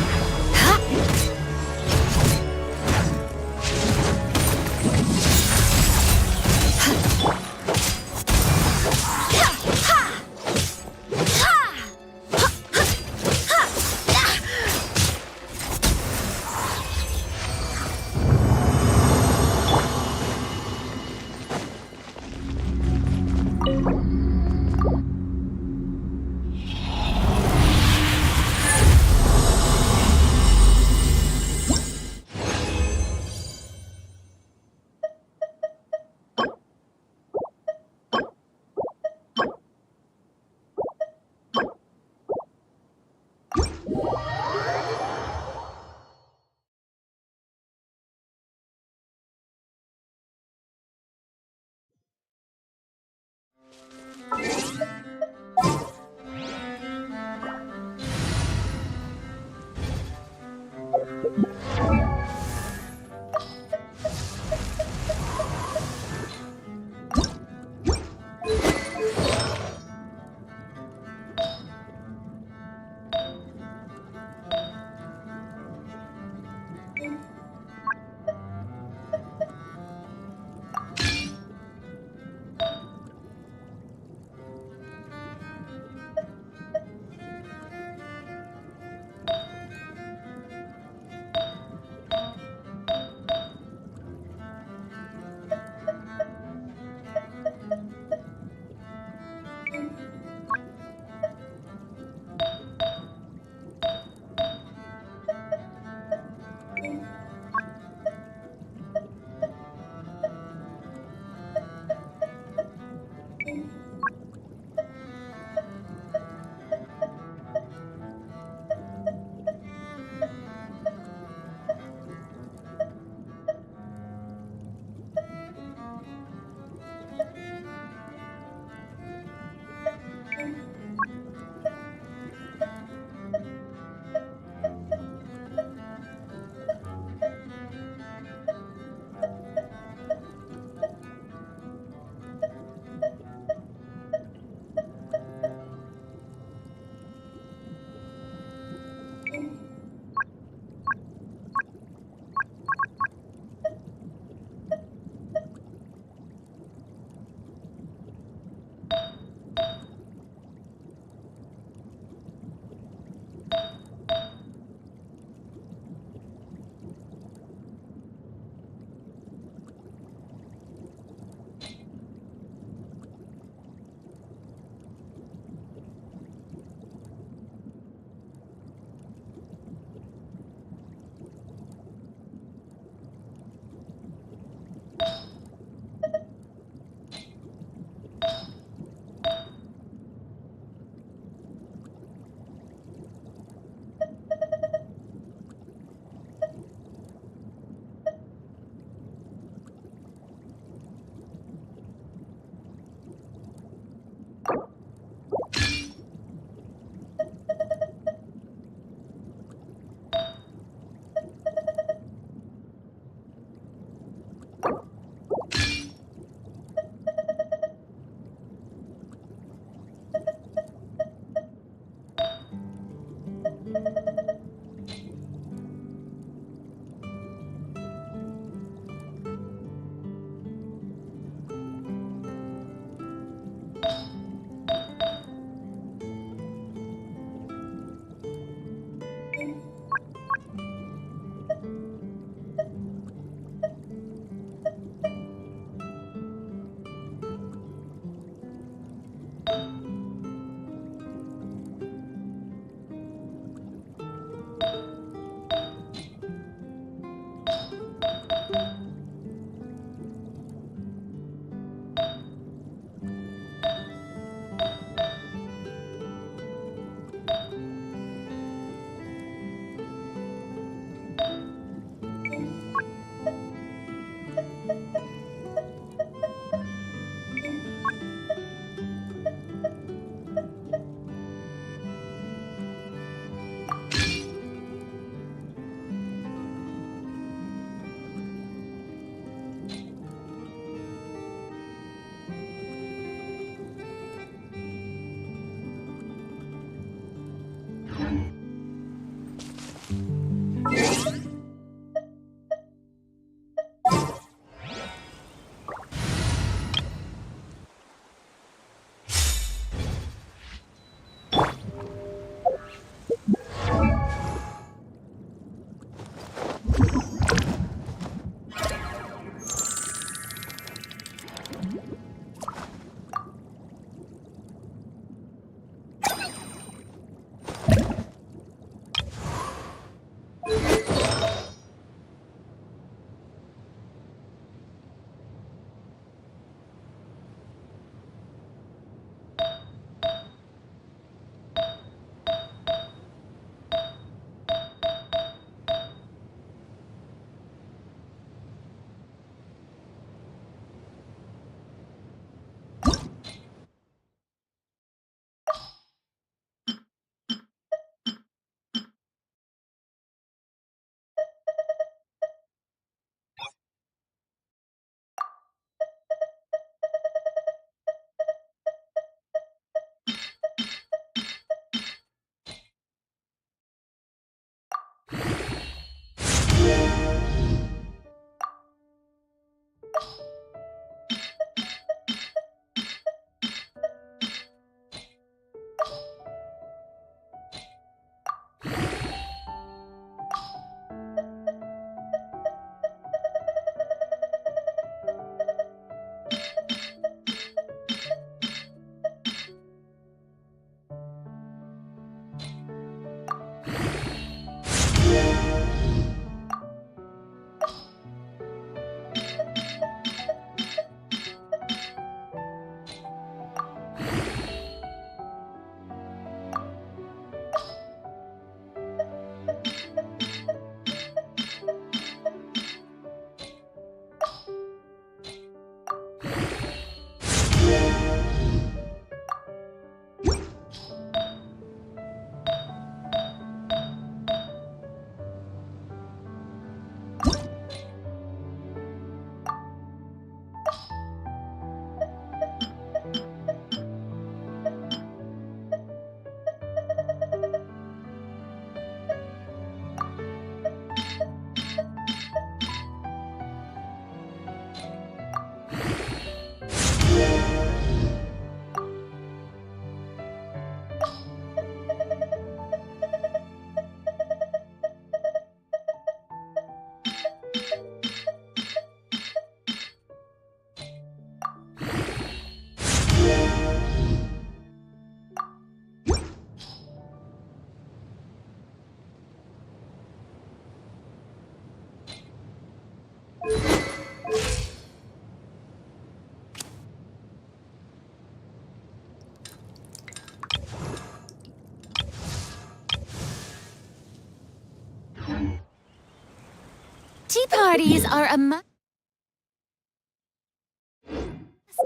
Tea parties are a must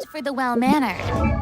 for the well-mannered.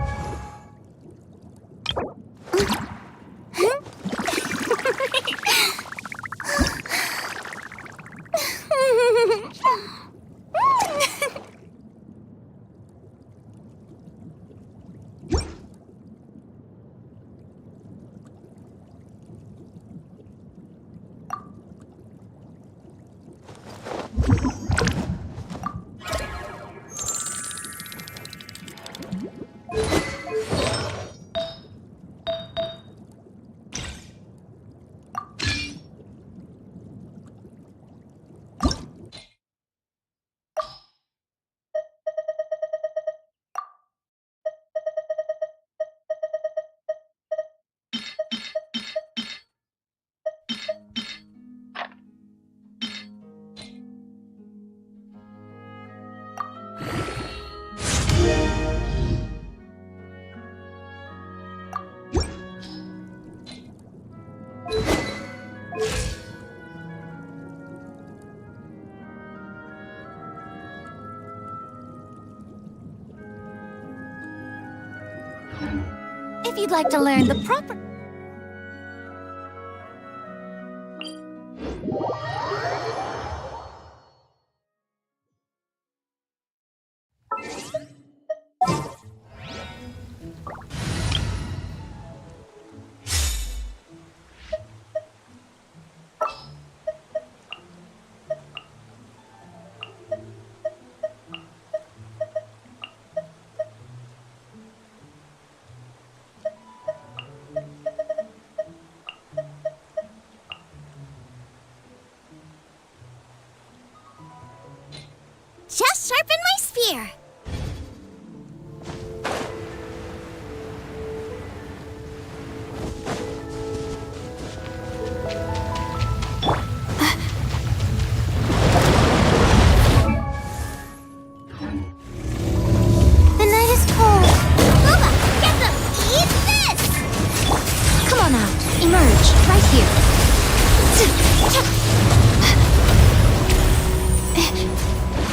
If you'd like to learn the proper... Emerge right here.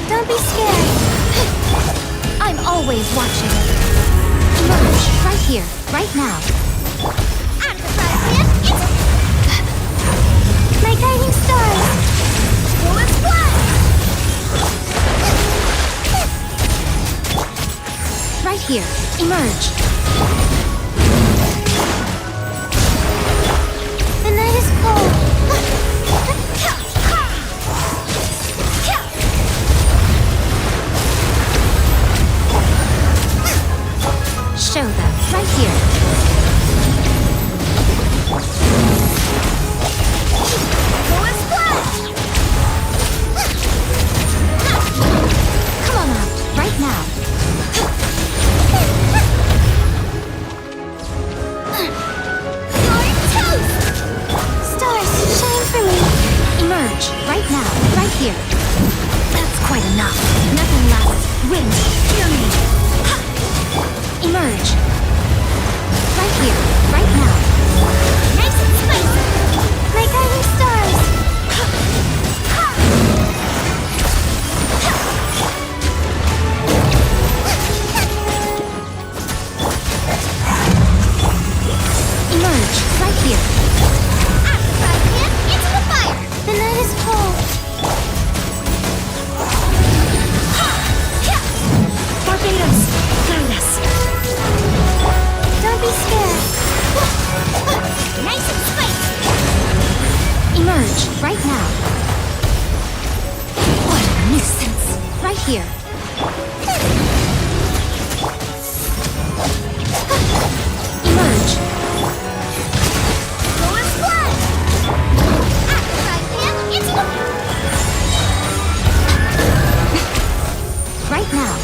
Don't be scared. I'm always watching. Emerge right here, right now. I'm surprised, man. My guiding stars. It's blood! Right here, emerge. The night is cold. Show them, right here. Come on out, right now. Stars, shine for me. Emerge, right now, right here. That's quite enough. Nothing lasts. Wind, hear me. Emerge. Right here, right now. Nice and spicy! My guiding stars. Emerge, right here. I'm surprised, man. Into the fire! The night is cold. Barbados, guide us. Don't be scared. Nice and spicy! Emerge, right now. What a nuisance. Right here. Emerge. It's blood! I'm surprised, man. Into the Right now.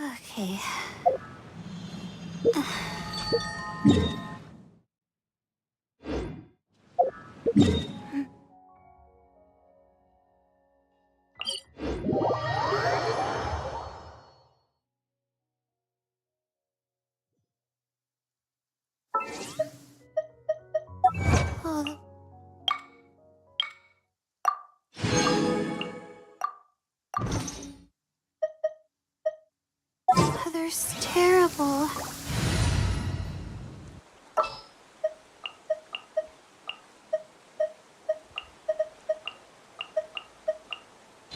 Okay. Weather's terrible.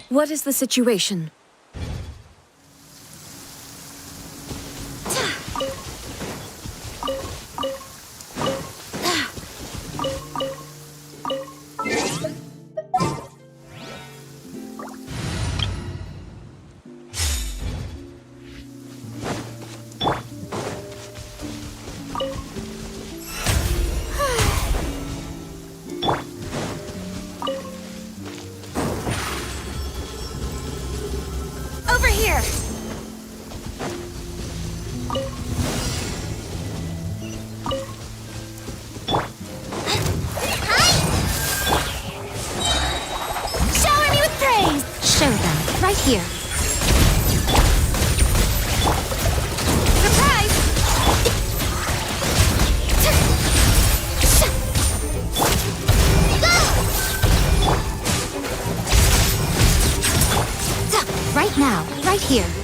What is the situation? Over here! Shower me with praise! Show them, right here. Surprise! Right now, right here.